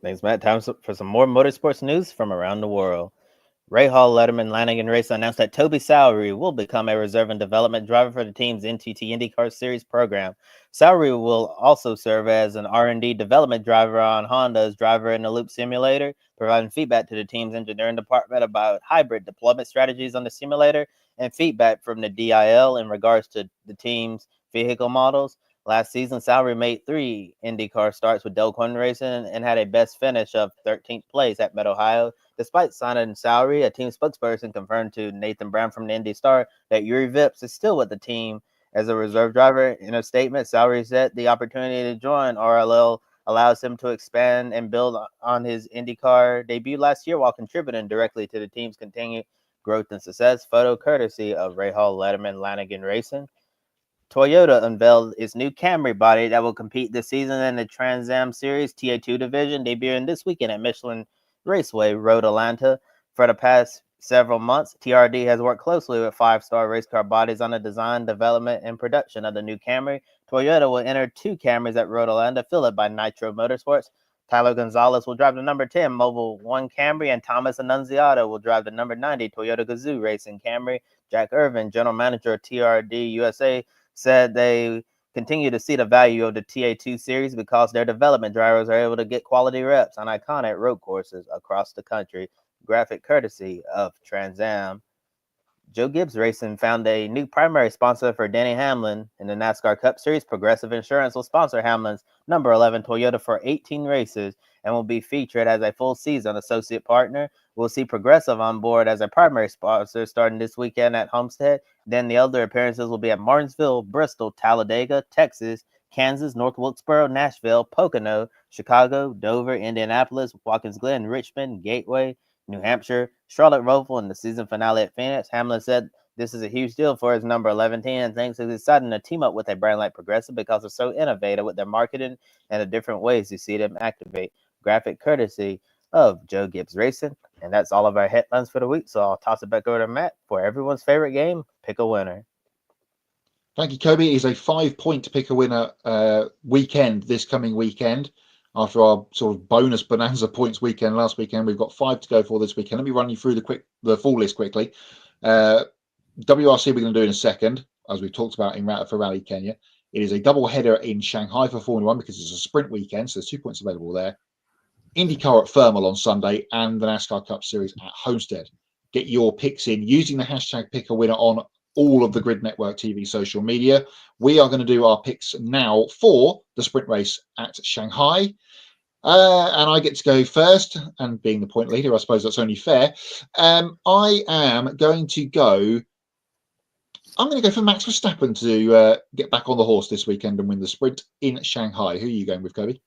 Thanks, Matt. Time for some more motorsports news from around the world. Rahal Letterman Lanigan Racing announced that Toby Sowery will become a reserve and development driver for the team's NTT IndyCar Series program. Sowery will also serve as an R&D development driver on Honda's Driver in the Loop simulator, providing feedback to the team's engineering department about hybrid deployment strategies on the simulator and feedback from the DIL in regards to the team's vehicle models. Last season, Sowery made 3 IndyCar starts with Del Quinn Racing and had a best finish of 13th place at Mid-Ohio. Despite signing Sowery, a team spokesperson confirmed to Nathan Brown from the Indy Star that Yuri Vips is still with the team as a reserve driver. In a statement, Sowery said the opportunity to join RLL allows him to expand and build on his IndyCar debut last year while contributing directly to the team's continued growth and success. Photo courtesy of Rahal Letterman Lanigan Racing. Toyota unveiled its new Camry body that will compete this season in the Trans Am Series TA2 division, debuting this weekend at Michelin Raceway, Road Atlanta. For the past several months, TRD has worked closely with 5-star race car bodies on the design, development, and production of the new Camry. Toyota will enter 2 Camrys at Road Atlanta, fielded by Nitro Motorsports. Tyler Gonzalez will drive the number 10 Mobil 1 Camry, and Thomas Annunziata will drive the number 90 Toyota Gazoo Racing Camry. Jack Irvin, general manager of TRD USA, said they continue to see the value of the TA2 series because their development drivers are able to get quality reps on iconic road courses across the country. Graphic courtesy of Trans Am. Joe Gibbs Racing found a new primary sponsor for Denny Hamlin in the NASCAR Cup Series. Progressive Insurance will sponsor Hamlin's number 11 Toyota for 18 races and will be featured as a full season associate partner. We'll see Progressive on board as a primary sponsor starting this weekend at Homestead. Then the other appearances will be at Martinsville, Bristol, Talladega, Texas, Kansas, North Wilkesboro, Nashville, Pocono, Chicago, Dover, Indianapolis, Watkins Glen, Richmond, Gateway, New Hampshire, Charlotte Roval, and the season finale at Phoenix. Hamlin said this is a huge deal for his number 11 team and thinks he's deciding to team up with a brand like Progressive because they're so innovative with their marketing and the different ways you see them activate. Graphic courtesy of Joe Gibbs Racing. And that's all of our headlines for the week. So I'll toss it back over to Matt for everyone's favorite game, Pick a Winner. Thank you, Kobe. It is a 5-point pick a winner weekend this coming weekend. After our sort of bonus bonanza points weekend last weekend, we've got 5 to go for this weekend. Let me run you through the full list quickly. WRC we're going to do in a second, as we've talked about for Rally Kenya. It is a double header in Shanghai for Formula 1 because it's a sprint weekend, so there's 2 points available there. IndyCar at Thermal on Sunday and the NASCAR Cup Series at Homestead. Get your picks in using the hashtag pick a winner on all of the Grid Network TV social media. We are going to do our picks now for the sprint race at Shanghai. And I get to go first, and being the point leader, I suppose that's only fair. I am going to go for Max Verstappen to get back on the horse this weekend and win the sprint in Shanghai. Who are you going with, Kobe?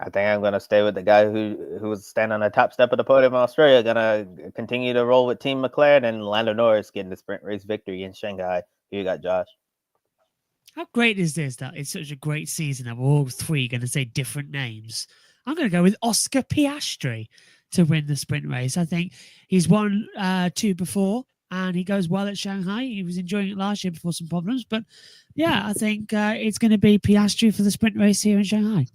I think I'm going to stay with the guy who was standing on the top step of the podium in Australia. Going to continue to roll with Team McLaren and Lando Norris getting the sprint race victory in Shanghai. Who you got, Josh? How great is this that it's such a great season that we're all 3 going to say different names? I'm going to go with Oscar Piastri to win the sprint race. I think he's won 2 before and he goes well at Shanghai. He was enjoying it last year before some problems. But yeah, I think it's going to be Piastri for the sprint race here in Shanghai.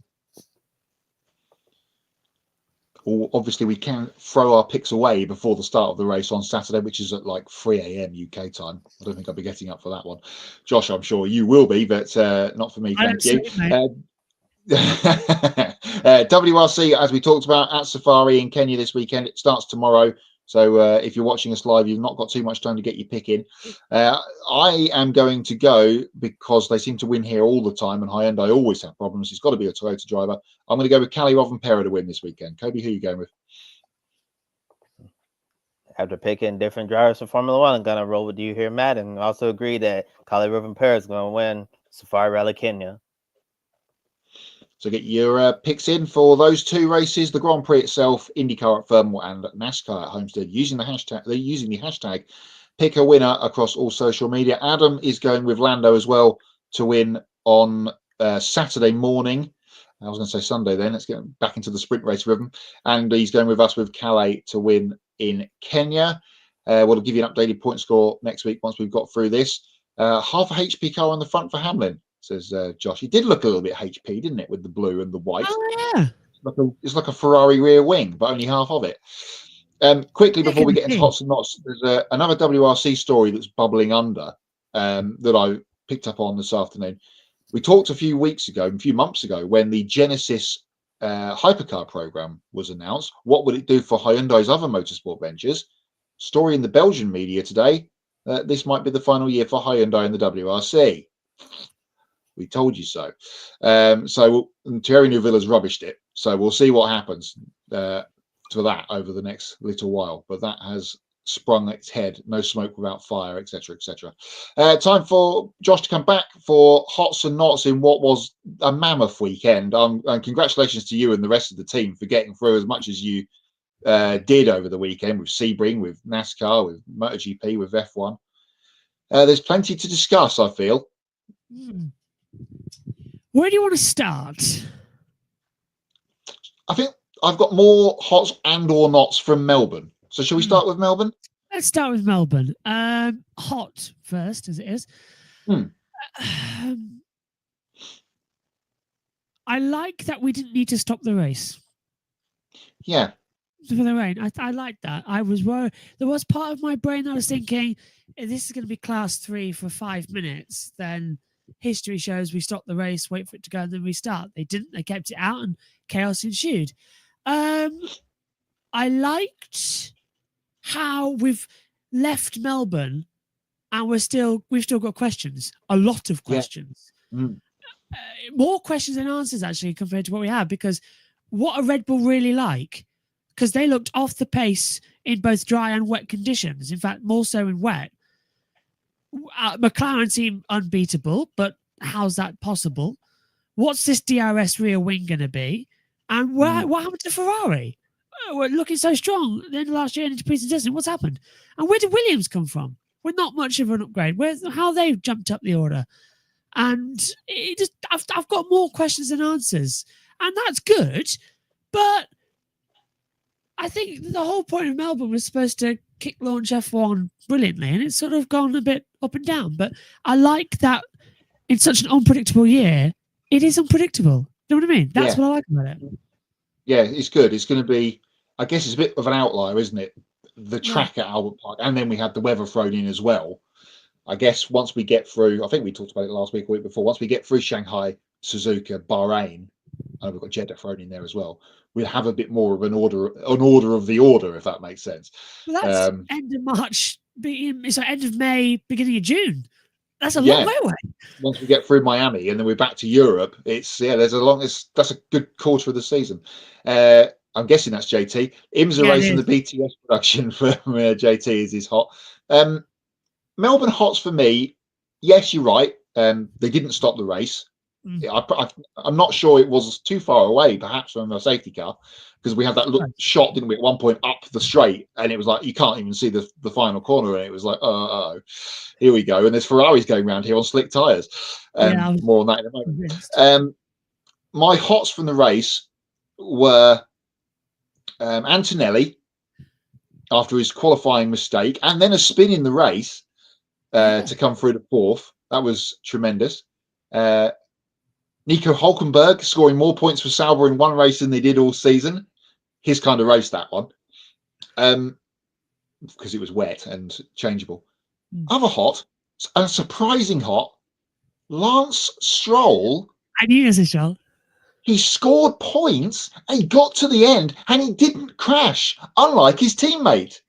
Or obviously we can throw our picks away before the start of the race on Saturday, which is at like 3 a.m. UK time. I don't think I'll be getting up for that one. Josh, I'm sure you will be, but not for me. Thank you. WRC, as we talked about, at Safari in Kenya this weekend. It starts tomorrow. So if you're watching us live, you've not got too much time to get your pick in. I am going to go, because they seem to win here all the time, and Hyundai always have problems. It's got to be a Toyota driver. I'm going to go with Kalle Rovanperä to win this weekend. Kobe, who are you going with? After picking different drivers for Formula 1, I'm going to roll with you here, Matt, and also agree that Kalle Rovanperä is going to win Safari Rally Kenya. So get your picks in for those 2 races, the Grand Prix itself, IndyCar at Thermal and NASCAR at Homestead, using the hashtag pick a winner across all social media. Adam is going with Lando as well to win on Saturday morning. I was going to say Sunday then. Let's get back into the sprint race rhythm. And he's going with us with Kalle to win in Kenya. We'll give you an updated point score next week once we've got through this. Half a HP car on the front for Hamlin, says Josh. It did look a little bit HP, didn't it, with the blue and the white? Oh, yeah. It's like a Ferrari rear wing, but only half of it. Quickly, before we get into hots and knots, there's another WRC story that's bubbling under that I picked up on this afternoon. We talked a few months ago, when the Genesis hypercar program was announced. What would it do for Hyundai's other motorsport ventures? Story in the Belgian media today. This might be the final year for Hyundai in the WRC. We told you so. So Thierry Neuville has rubbished it. So we'll see what happens to that over the next little while. But that has sprung its head. No smoke without fire, etc., etc. Time for Josh to come back for hots and knots in what was a mammoth weekend. And congratulations to you and the rest of the team for getting through as much as you did over the weekend with Sebring, with NASCAR, with MotoGP, with F1. There's plenty to discuss, I feel. Where do you want to start? I think I've got more hots and or knots from Melbourne. So shall we start with Melbourne? Let's start with Melbourne. Hot first, as it is. I like that we didn't need to stop the race. Yeah. For the rain. I like that. I was worried. There was part of my brain that was thinking, if this is going to be class 3 for 5 minutes, then history shows we stop the race, wait for it to go, and then restart. They didn't. They kept it out, and chaos ensued. I liked how we've left Melbourne, and we've still got questions. A lot of questions. Yeah. More questions than answers, actually, compared to what we had. Because what are Red Bull really like? Because they looked off the pace in both dry and wet conditions. In fact, more so in wet. McLaren seemed unbeatable, but how's that possible? What's this DRS rear wing going to be? And what happened to Ferrari? We're looking so strong. The end of last year into pre-season. What's happened? And where did Williams come from? We're not much of an upgrade. How they've jumped up the order. And I've got more questions than answers. And that's good. But I think the whole point of Melbourne was supposed to kick launch F1 brilliantly, and it's sort of gone a bit up and down. But I like that in such an unpredictable year, it is unpredictable. You know what I mean? That's what I like about it. Yeah, it's good. It's going to be, I guess it's a bit of an outlier, isn't it? The track at Albert Park, and then we had the weather thrown in as well. I guess once we get through, I think we talked about it last week or week before, once we get through Shanghai, Suzuka, Bahrain, and we've got Jeddah thrown in there as well, we'll have a bit more of an order of the order, if that makes sense. Well, that's end of March, end of May, beginning of June. That's a long way away. Once we get through Miami and then we're back to Europe, that's a good quarter of the season. I'm guessing that's JT. IMSA racing the BTS production for JT is his hot. Melbourne hots for me. Yes, you're right. They didn't stop the race. I'm not sure it was too far away, perhaps, from a safety car, because we had that shot, didn't we, at one point up the straight, and it was like you can't even see the final corner, and it was like, oh, here we go. And there's Ferraris going around here on slick tyres. More on that in a moment. My hots from the race were Antonelli, after his qualifying mistake, and then a spin in the race to come through the fourth. That was tremendous. Nico Hulkenberg scoring more points for Sauber in one race than they did all season. His kind of race, that one. Because it was wet and changeable. Other hot, a surprising hot, Lance Stroll. I knew this, Stroll. He scored points and he got to the end and he didn't crash, unlike his teammate,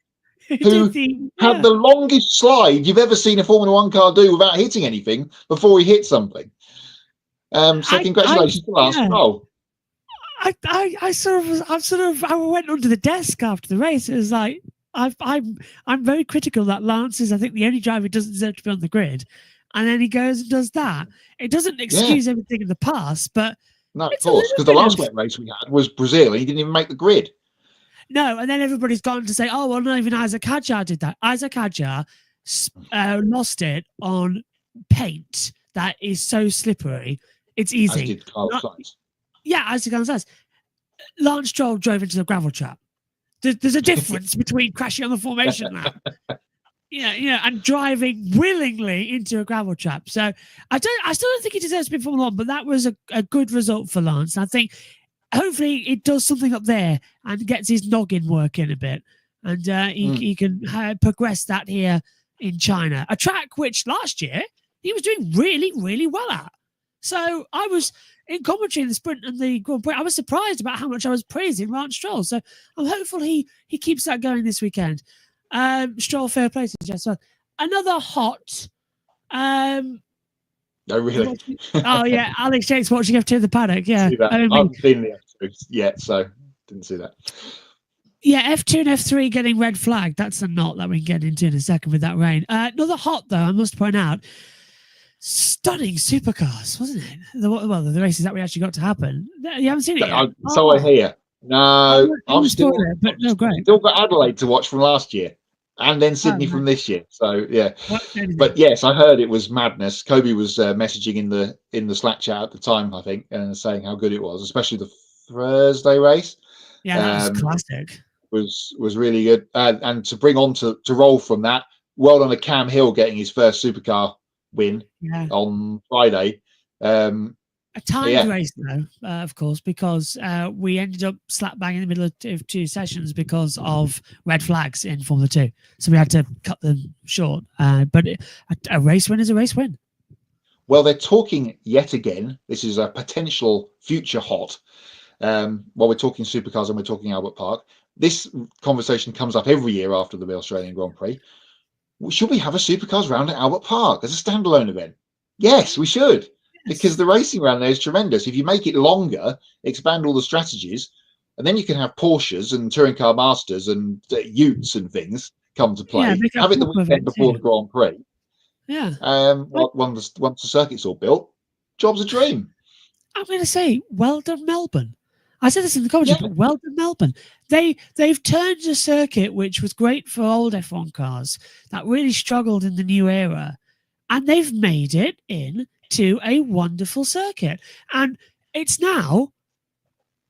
who had the longest slide you've ever seen a Formula One car do without hitting anything before he hit something. So congratulations to Lance Stroll. I went under the desk after the race. It was like I'm very critical that Lance is, I think, the only driver who doesn't deserve to be on the grid, and then he goes and does that. It doesn't excuse everything in the past, but no, of course, because the last wet race we had was Brazil, and he didn't even make the grid. No, and then everybody's gone to say, oh well, not even Isaac Hadjar did that. Isaac Hadjar lost it on paint that is so slippery. It's easy. As did Carlos Sainz. Yeah, as did Carlos Sainz. Lance Stroll drove into the gravel trap. There's a difference between crashing on the formation lap and driving willingly into a gravel trap. So I still don't think he deserves to be Formula One, but that was a good result for Lance. And I think hopefully it does something up there and gets his noggin working a bit, and he can progress that here in China, a track which last year he was doing really, really well at. So I was in commentary in the sprint and the Grand Prix. I was surprised about how much I was praising Lance Stroll. So I'm hopeful he keeps that going this weekend. Stroll, fair play to Jess. Another hot. No, really. Oh yeah, Alex Jake's watching F2 the paddock. Yeah, I haven't seen the F2 yet, so didn't see that. Yeah, F2 and F3 getting red flag. That's a knot that we can get into in a second with that rain. Another hot though, I must point out. Stunning supercars, wasn't it? The races that we actually got to happen. You haven't seen it yet? So I hear. No, I'm still got Adelaide to watch from last year, and then Sydney from this year. So yeah, but yes, I heard it was madness. Kobe was messaging in the Slack chat at the time, I think, and saying how good it was, especially the Thursday race. Yeah, that was classic. Was really good, and to bring on to roll from that, well done to Cam Hill getting his first supercar win on Friday. A timed race though, of course, because we ended up slap bang in the middle of two sessions because of red flags in Formula 2. So we had to cut them short. But a race win is a race win. Well, they're talking yet again. This is a potential future hot. While we're talking supercars and we're talking Albert Park, this conversation comes up every year after the Australian Grand Prix. Should we have a supercars round at Albert Park as a standalone event? Yes, we should. Because the racing around there is tremendous. If you make it longer, expand all the strategies, and then you can have Porsches and touring car masters and utes and things come to play. Have it the weekend before the Grand Prix. Yeah. Once the circuit's all built, job's a dream. I'm going to say, well done, Melbourne. I said this in the commentary, but well done, Melbourne. They've turned a circuit which was great for old F1 cars that really struggled in the new era, and they've made it into a wonderful circuit. And it's now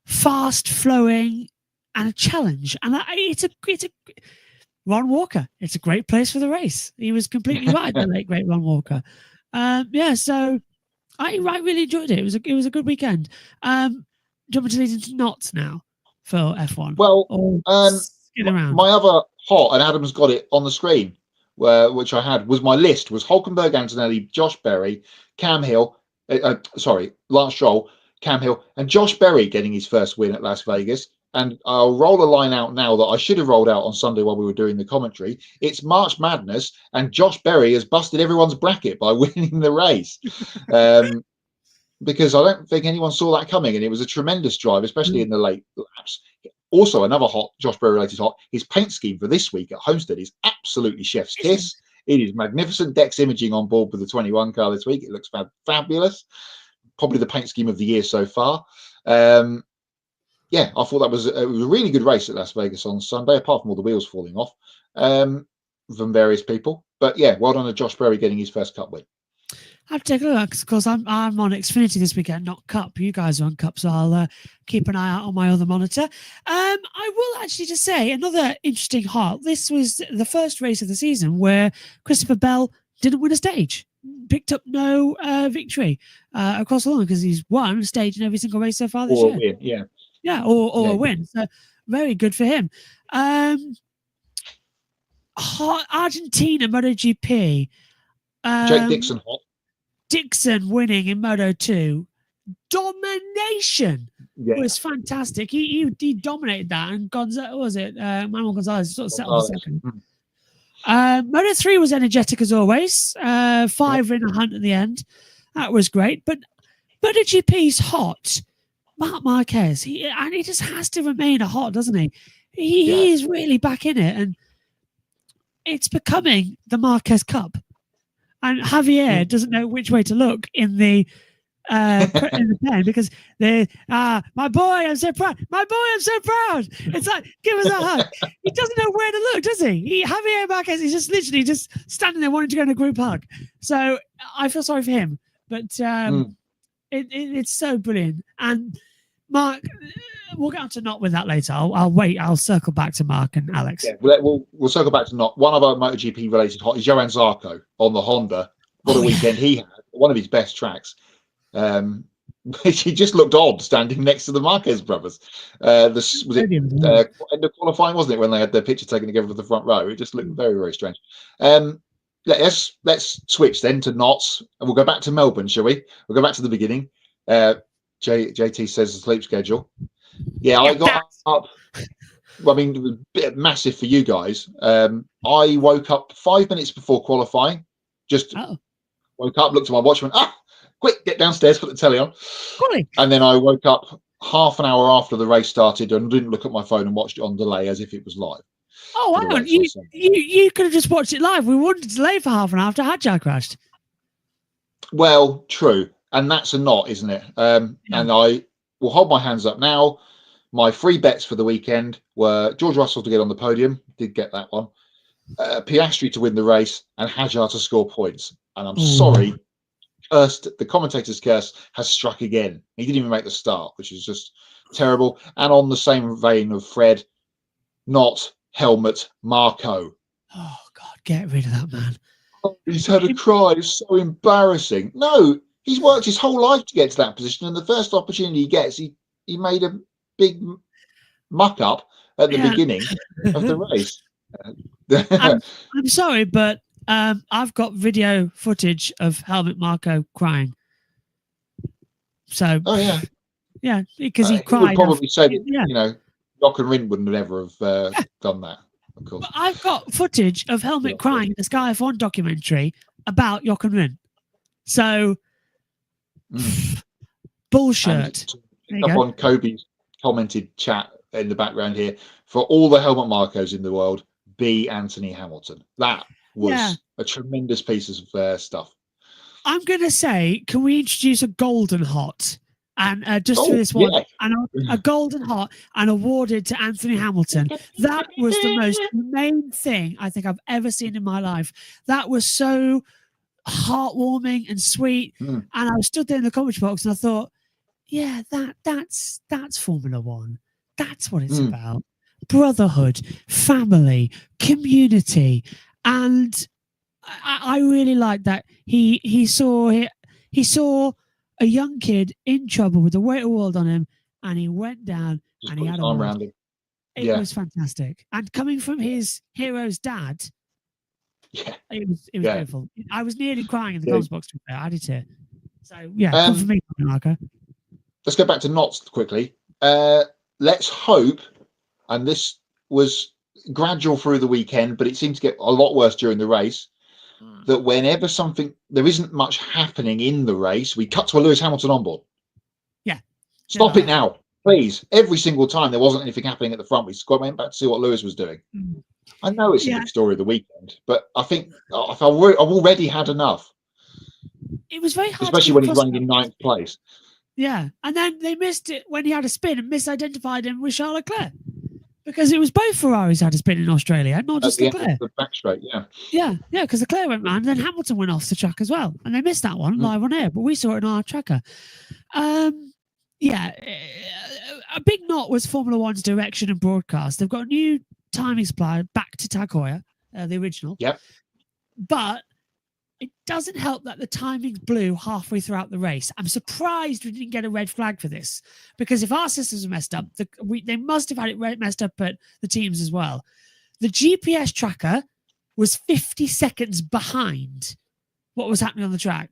fast flowing and a challenge. And it's a Ron Walker. It's a great place for the race. He was completely right, the late great Ron Walker. So I really enjoyed it. It was a good weekend. Do you want me to lead into knots now for F1? Well, my other hot, and Adam's got it on the screen, which I had, was my list, was Hulkenberg, Antonelli, Josh Berry, Cam Hill, Lance Stroll, Cam Hill, and Josh Berry getting his first win at Las Vegas. And I'll roll a line out now that I should have rolled out on Sunday while we were doing the commentary. It's March Madness, and Josh Berry has busted everyone's bracket by winning the race. Because I don't think anyone saw that coming, and it was a tremendous drive, especially in the late laps. Also, another hot, Josh Berry related hot, his paint scheme for this week at Homestead is absolutely chef's kiss. It is magnificent. Dex Imaging on board with the 21 car this week. It looks fabulous. Probably the paint scheme of the year so far. I thought it was a really good race at Las Vegas on Sunday, apart from all the wheels falling off from various people. But yeah, well done to Josh Berry getting his first Cup win. I have to take a look because I'm on Xfinity this weekend, not Cup. You guys are on Cup, so I'll keep an eye out on my other monitor. I will actually just say another interesting hot. This was the first race of the season where Christopher Bell didn't win a stage, picked up no victory across all of them because he's won a stage in every single race so far this year. Or a win. So very good for him. Argentina MotoGP. Jake Dixon hot. Dixon winning in Moto 2. Domination was fantastic. He dominated that, and Manuel Gonzalez sort of settled the second. Moto 3 was energetic as always. 5 in a hunt at the end. That was great. But MotoGP's hot. Marc Marquez. He just has to remain a hot, doesn't he? He is really back in it, and it's becoming the Marquez Cup. And Javier doesn't know which way to look in the pen because my boy, I'm so proud. My boy, I'm so proud. It's like, give us a hug. He doesn't know where to look, does he? Javier Marquez is just literally just standing there wanting to go in a group hug. So I feel sorry for him, but it's so brilliant. And Mark, we'll get on to not with that later. I'll wait. I'll circle back to Mark and Alex. Yeah, we'll circle back to not. One of our MotoGP related hot is Johan Zarco on the Honda. What a weekend he had! One of his best tracks. He just looked odd standing next to the Marquez brothers. Was it end of qualifying, wasn't it, when they had their picture taken together with the front row? It just looked very, very strange. Let's switch then to knots, and we'll go back to Melbourne, shall we? We'll go back to the beginning. JT says the sleep schedule. Yeah, I got up. I mean, it was a bit massive for you guys. I woke up 5 minutes before qualifying. Just woke up, looked at my watch, went, quick, get downstairs, put the telly on. And then I woke up half an hour after the race started and didn't look at my phone and watched it on delay as if it was live. Oh, hang on. You could have just watched it live. We wanted to delay for half an hour after Hadjar crashed. Well, true. And that's a knot, isn't it? And I will hold my hands up now. My 3 bets for the weekend were George Russell to get on the podium. Did get that one. Piastri to win the race and Hadjar to score points. And I'm sorry, the commentator's curse has struck again. He didn't even make the start, which is just terrible. And on the same vein of Fred, not Helmut Marko. Oh, God, get rid of that man. He's had a cry. It's so embarrassing. No, he's worked his whole life to get to that position. And the first opportunity he gets, he made a big muck up at the beginning of the race. I'm sorry, but I've got video footage of Helmut Marko crying. So, yeah, because he cried. He would probably say that, you know, Jochen Rindt wouldn't have ever have done that, of course. But I've got footage of Helmut crying in the Sky F1 documentary about Jochen Rindt. So, bullshit. Up on Kobe's commented chat in the background here, for all the Helmut Markos in the world, be Anthony Hamilton. That was a tremendous piece of stuff. I'm going to say, can we introduce a golden hot? And just for this one, and a golden hot and awarded to Anthony Hamilton. That was the most humane thing I think I've ever seen in my life. That was so heartwarming and sweet. And I was stood there in the commentary box and I thought, yeah, that's Formula One. That's what it's about. Brotherhood, family, community. And I really like that he saw a young kid in trouble with the weight of the world on him, and he went down and he had a arm around him. It was fantastic. And coming from his hero's dad, it was beautiful. I was nearly crying in the comments box. I did too. So come for me, Marco. Let's go back to knots quickly. Let's hope, and this was gradual through the weekend, but it seemed to get a lot worse during the race, that whenever there isn't much happening in the race, we cut to a Lewis Hamilton onboard. Yeah. Stop it now, please. Every single time there wasn't anything happening at the front, we went back to see what Lewis was doing. I know it's a big story of the weekend, but I think I've already had enough. It was very hard, especially when he's running in 9th place. Yeah, and then they missed it when he had a spin and misidentified him with Charles Leclerc. Because it was both Ferraris had a spin in Australia, not just Leclerc. The back straight, yeah, because Leclerc went round, and then Hamilton went off the track as well, and they missed that one live on air, but we saw it on our tracker. A big knot was Formula One's direction and broadcast. They've got a new timing supplier back to Tag Heuer, the original. Yep. But it doesn't help that the timings blew halfway throughout the race. I'm surprised we didn't get a red flag for this, because if our systems are messed up, they must have had it messed up at the teams as well. The GPS tracker was 50 seconds behind what was happening on the track.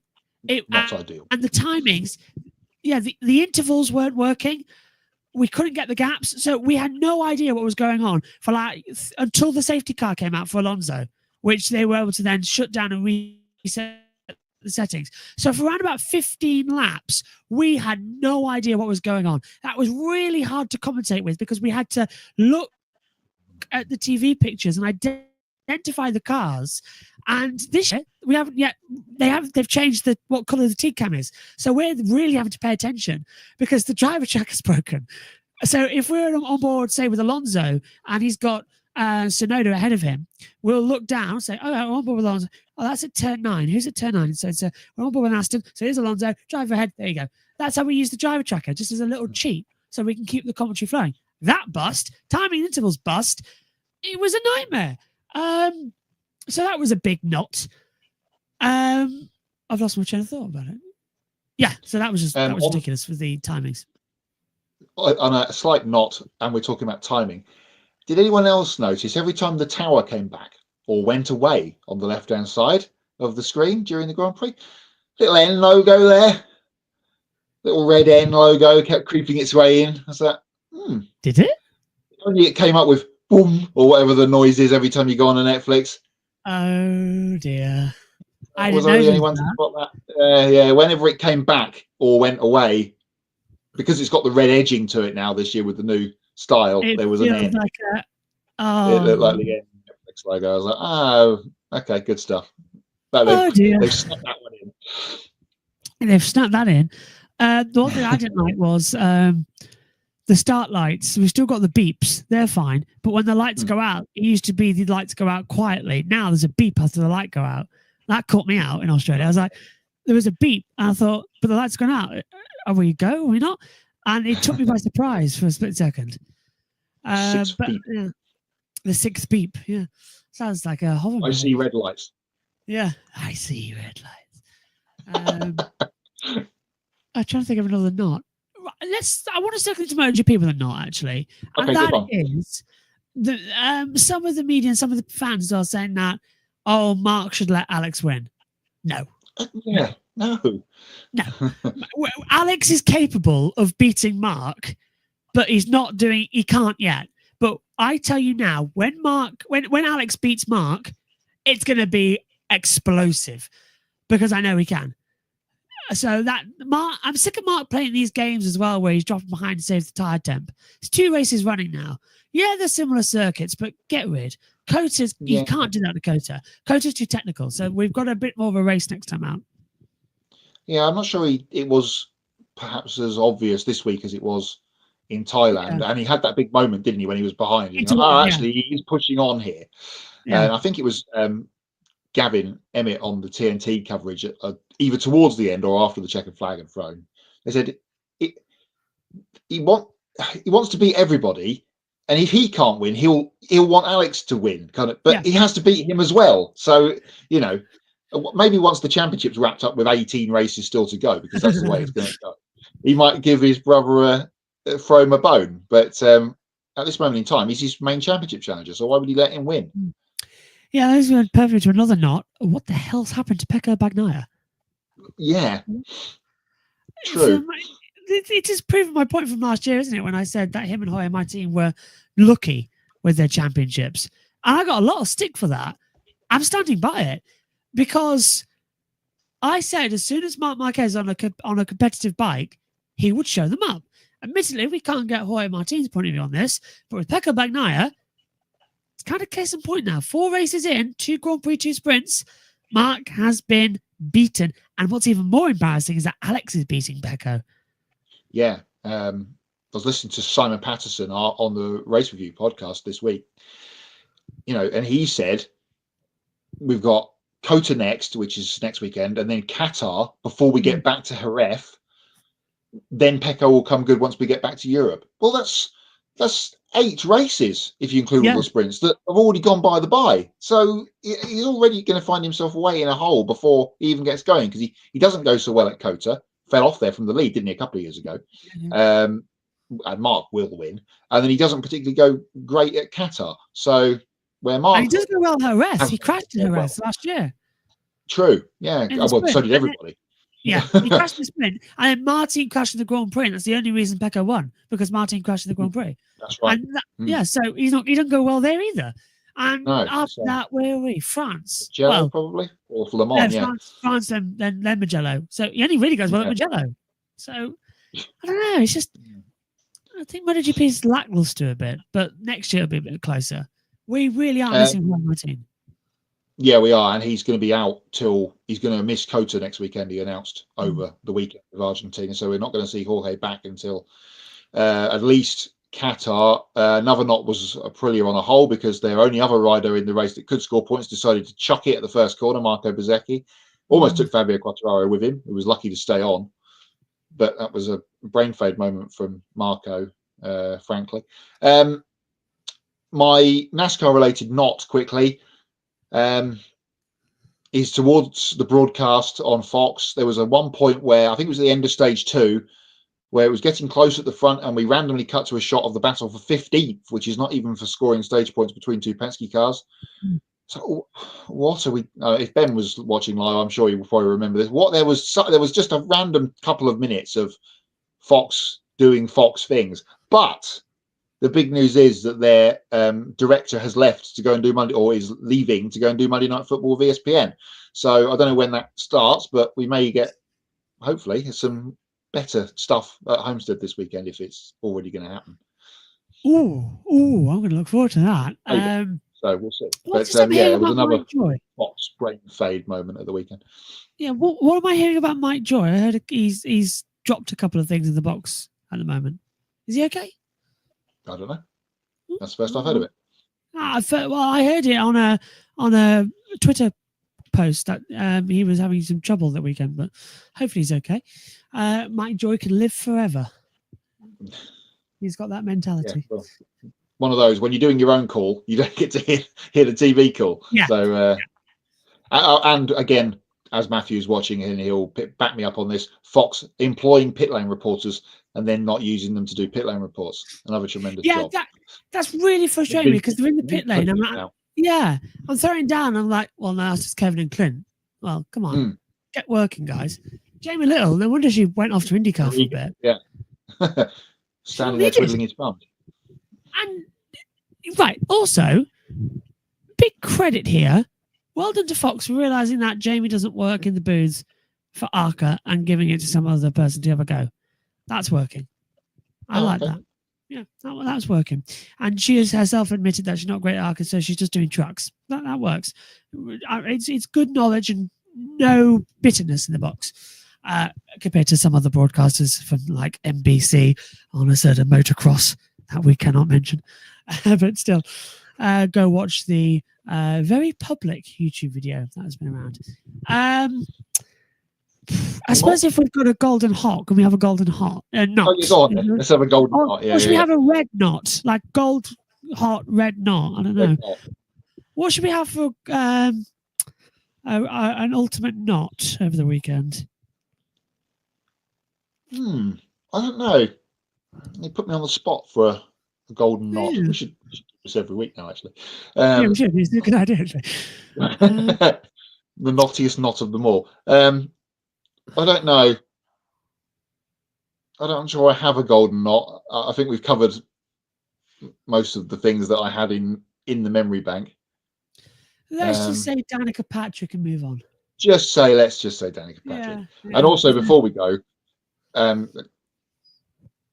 Not ideal. And the timings, the intervals weren't working. We couldn't get the gaps, so we had no idea what was going on for until the safety car came out for Alonso, which they were able to then shut down and reset the settings. So for around about 15 laps, we had no idea what was going on. That was really hard to commentate with, because we had to look at the TV pictures and identify the cars. And this year, we haven't yet. They've changed what colour the T-cam is. So we're really having to pay attention, because the driver track is broken. So if we're on board, say with Alonso, and he's got Sonoda ahead of him, we'll look down, say, we're on board with Alonso. Oh, that's at turn 9. Who's at turn 9? So we're on board with Aston. So here's Alonso, driver ahead. There you go. That's how we use the driver tracker, just as a little cheat. so we can keep the commentary flowing. That bust, timing intervals bust, it was a nightmare. So that was a big knot. I've lost my train of thought about it. Yeah, so that was ridiculous with the timings. On a slight knot, and we're talking about timing. Did anyone else notice every time the tower came back or went away on the left-hand side of the screen during the Grand Prix, little N logo there, little red N logo kept creeping its way in. I was like, Did it? Only it came up with boom or whatever the noise is every time you go on a Netflix. Oh dear. Was I the only one to spot that? Yeah, whenever it came back or went away, because it's got the red edging to it now this year with the new style, there was an N. Like It looked like the Netflix logo. I was like, oh, okay, good stuff. But they've snapped that one in. They've snapped that in. The one thing I didn't like was the start lights. We've still got the beeps. They're fine. But when the lights go out, it used to be the lights go out quietly. Now there's a beep after the light go out. That caught me out in Australia. I was like, there was a beep. And I thought, but the light's gone out. Are we go? Are we not? And it took me by surprise for a split second. The sixth beep. Yeah. Sounds like a horrible. I see red lights. Yeah. I see red lights. I'm trying to think of another knot. I want to circle into MotoGP with a knot, actually. And okay, that is some of the media and some of the fans are saying that, Mark should let Alex win. No. Yeah. No. Alex is capable of beating Mark, but he can't yet. But I tell you now, when Alex beats Mark, it's going to be explosive because I know he can. So I'm sick of Mark playing these games as well, where he's dropping behind to save the tire temp. It's 2 races running now. Yeah, they're similar circuits, but get rid. Cota's, you can't do that to Cota. Cota's too technical, so we've got a bit more of a race next time out. Yeah, I'm not sure it was perhaps as obvious this week as it was in Thailand. And he had that big moment, didn't he, when he was behind? Actually, he's pushing on here. Yeah. And I think it was Gavin Emmett on the TNT coverage, either towards the end or after the checkered flag had thrown. They said he wants to beat everybody, and if he can't win, he'll want Alex to win, but he has to beat him as well. So maybe once the championship's wrapped up with 18 races still to go, because that's the way it's going to go, he might give his brother throw him a bone. But at this moment in time, he's his main championship challenger, so why would he let him win? Yeah, those went perfectly to another knot. What the hell's happened to Pecco Bagnaia? Yeah, true. It has proven my point from last year, isn't it? When I said that him and Hoyer, my team, were lucky with their championships. And I got a lot of stick for that. I'm standing by it because I said as soon as Marc Marquez on a competitive bike, he would show them up. Admittedly, we can't get Hoyer Martin's point of view on this, but with Pecco Bagnaia, it's kind of case in point now. 4 races in, 2 Grand Prix, 2 sprints. Mark has been beaten. And what's even more embarrassing is that Alex is beating Pecco. Yeah. I was listening to Simon Patterson on the Race Review podcast this week, and he said, we've got Cota next, which is next weekend, and then Qatar before we get back to Jerez. Then Pecco will come good once we get back to Europe. Well, that's 8 races if you include all the sprints that have already gone by the by. So he's already going to find himself way in a hole before he even gets going, because he doesn't go so well at Cota. Fell off there from the lead, didn't he, a couple of years ago? And Mark will win. And then he doesn't particularly go great at Qatar. So where Mark... And he doesn't go well at Jerez. He crashed in Jerez last year. True. Yeah. Well, so did everybody. Yeah, he crashed in the sprint. And then Martin crashed in the Grand Prix. And that's the only reason Pecco won, because Martin crashed in the Grand Prix. That's right. And so he doesn't go well there either. And after that, where are we? France. Mugello, probably? Or Le Mans, France, then Mugello. So he only really goes well at Mugello. So, I don't know. It's just, I think MotoGP is lackluster a bit, but next year it'll be a bit closer. We really are missing one Martin. Yeah, we are. And he's going to be out he's going to miss Cota next weekend, he announced over the weekend of Argentina. So we're not going to see Jorge back until at least Qatar. Another knot was Aprilia on a hole, because their only other rider in the race that could score points decided to chuck it at the first corner, Marco Bezzecchi. Almost took Fabio Quartararo with him, who was lucky to stay on. but that was a brain fade moment from Marco, frankly. My NASCAR related not quickly is towards the broadcast on Fox. There was one point where I think it was at the end of stage 2, where it was getting close at the front, and we randomly cut to a shot of the battle for 15th, which is not even for scoring stage points between two Penske cars. So what are we? If Ben was watching live, I'm sure he will probably remember this. There was just a random couple of minutes of Fox doing Fox things, but the big news is that their director has left to go and do Monday, or is leaving to go and do Monday Night Football with ESPN. So I don't know when that starts, but we may get, hopefully, some better stuff at Homestead this weekend if it's already going to happen. I'm going to look forward to that. So we'll see. But there was another Fox brain fade moment at the weekend. Yeah, what am I hearing about Mike Joy? I heard he's dropped a couple of things in the box at the moment. Is he okay? I don't know. That's the first I've heard of it. I heard it on a Twitter post that he was having some trouble that weekend, but hopefully he's okay. Mike Joy can live forever. He's got that mentality. Yeah, well, one of those, when you're doing your own call, you don't get to hear the TV call. Yeah. So, and again, as Matthew's watching, and he'll back me up on this, Fox employing pit lane reporters and then not using them to do pit lane reports. Another tremendous job. That's really frustrating me, because they're in the pit lane. I'm like, I'm throwing down. I'm like, well, no, that's just Kevin and Clint. Well, come on, get working, guys. Jamie Little, no wonder she went off to IndyCar for a bit. Yeah. Standing there twiddling his thumbs. And, right, also, big credit here. Well done to Fox for realising that Jamie doesn't work in the booths for ARCA and giving it to some other person to have a go. That's working. I like that. Yeah, that's working. And she has herself admitted that she's not great at ARCA, so she's just doing trucks. That works. It's good knowledge and no bitterness in the box. Compared to some other broadcasters from like NBC on a certain motocross that we cannot mention. But still, go watch the very public YouTube video that has been around. I suppose if we've got a golden hot, can we have a golden hot? Knot. Let's have a golden hot. Or should we have a red knot? Like gold hot red knot? I don't know. What should we have for an ultimate knot over the weekend? I don't know. You put me on the spot for a golden knot. We should do this every week now, actually. Yeah, we should. It's a good idea, actually. The knottiest knot of them all. I don't know. I'm sure I have a golden knot. I think we've covered most of the things that I had in the memory bank. Let's just say Danica Patrick and move on. Let's just say Danica Patrick. Yeah, and also, before we go,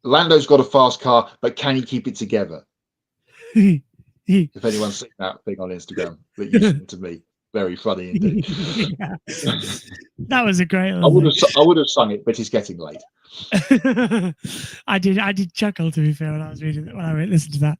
Lando's got a fast car, but can he keep it together? If anyone's seen that thing on Instagram that you sent to me, very funny indeed. That was a great one. I would have sung it, but it's getting late. I did chuckle, to be fair, when I listened to that.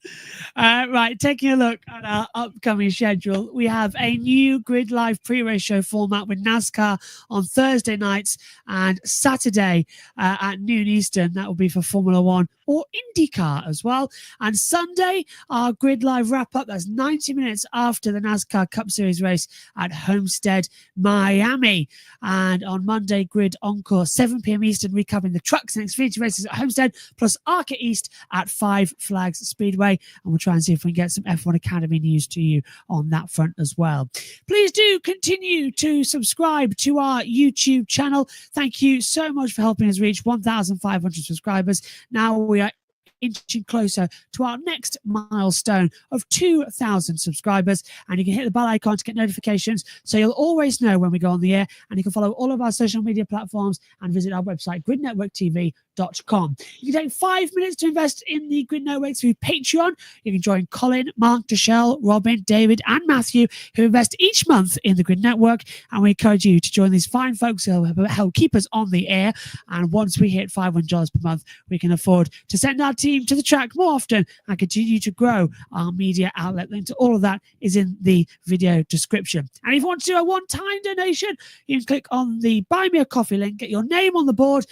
Right, taking a look at our upcoming schedule, we have a new Grid Live pre-race show format with NASCAR on Thursday nights and Saturday at noon Eastern. That will be for Formula One or IndyCar as well. And Sunday, our Grid Live wrap-up. That's 90 minutes after the NASCAR Cup Series race at Homestead, Miami. And on Monday, Grid Encore, 7 p.m. Eastern, recovering the trucks and Xfinity races at Homestead, plus ARCA East at Five Flags Speedway. And we'll try and see if we can get some F1 Academy news to you on that front as well. Please do continue to subscribe to our YouTube channel. Thank you so much for helping us reach 1,500 subscribers. Now we are inching closer to our next milestone of 2,000 subscribers, and you can hit the bell icon to get notifications so you'll always know when we go on the air. And you can follow all of our social media platforms and visit our website, gridnetworktv.com. You can take 5 minutes to invest in the Grid Network through Patreon. You can join Colin, Mark, Deshelle, Robin, David and Matthew, who invest each month in the Grid Network, and we encourage you to join these fine folks who help keep us on the air. And once we hit $500 per month, we can afford to send our team to the track more often and continue to grow our media outlet. Link to all of that is in the video description. And if you want to do a one-time donation, you can click on the Buy Me a Coffee link, get your name on the board,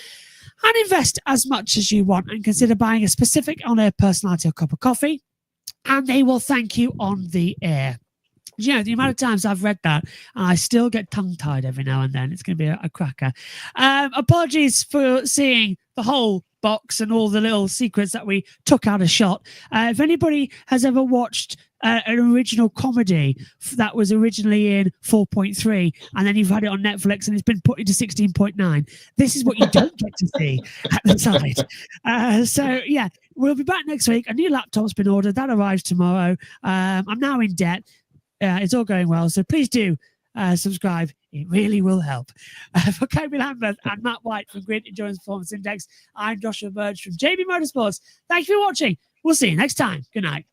and invest as much as you want and consider buying a specific on-air personality or cup of coffee, and they will thank you on the air. You know, the amount of times I've read that, and I still get tongue-tied every now and then. It's going to be a cracker. Apologies for seeing the whole box and all the little secrets that we took out of shot. If anybody has ever watched an original comedy that was originally in 4.3 and then you've had it on Netflix and it's been put into 16.9, this is what you don't get to see at the side. So yeah, we'll be back next week. A new laptop's been ordered. That arrives tomorrow. I'm now in debt. It's all going well. So please do subscribe. It really will help. For Kobe Lambert and Matt White from Grid Endurance Performance Index, I'm Joshua Burge from JB Motorsports. Thank you for watching. We'll see you next time. Good night.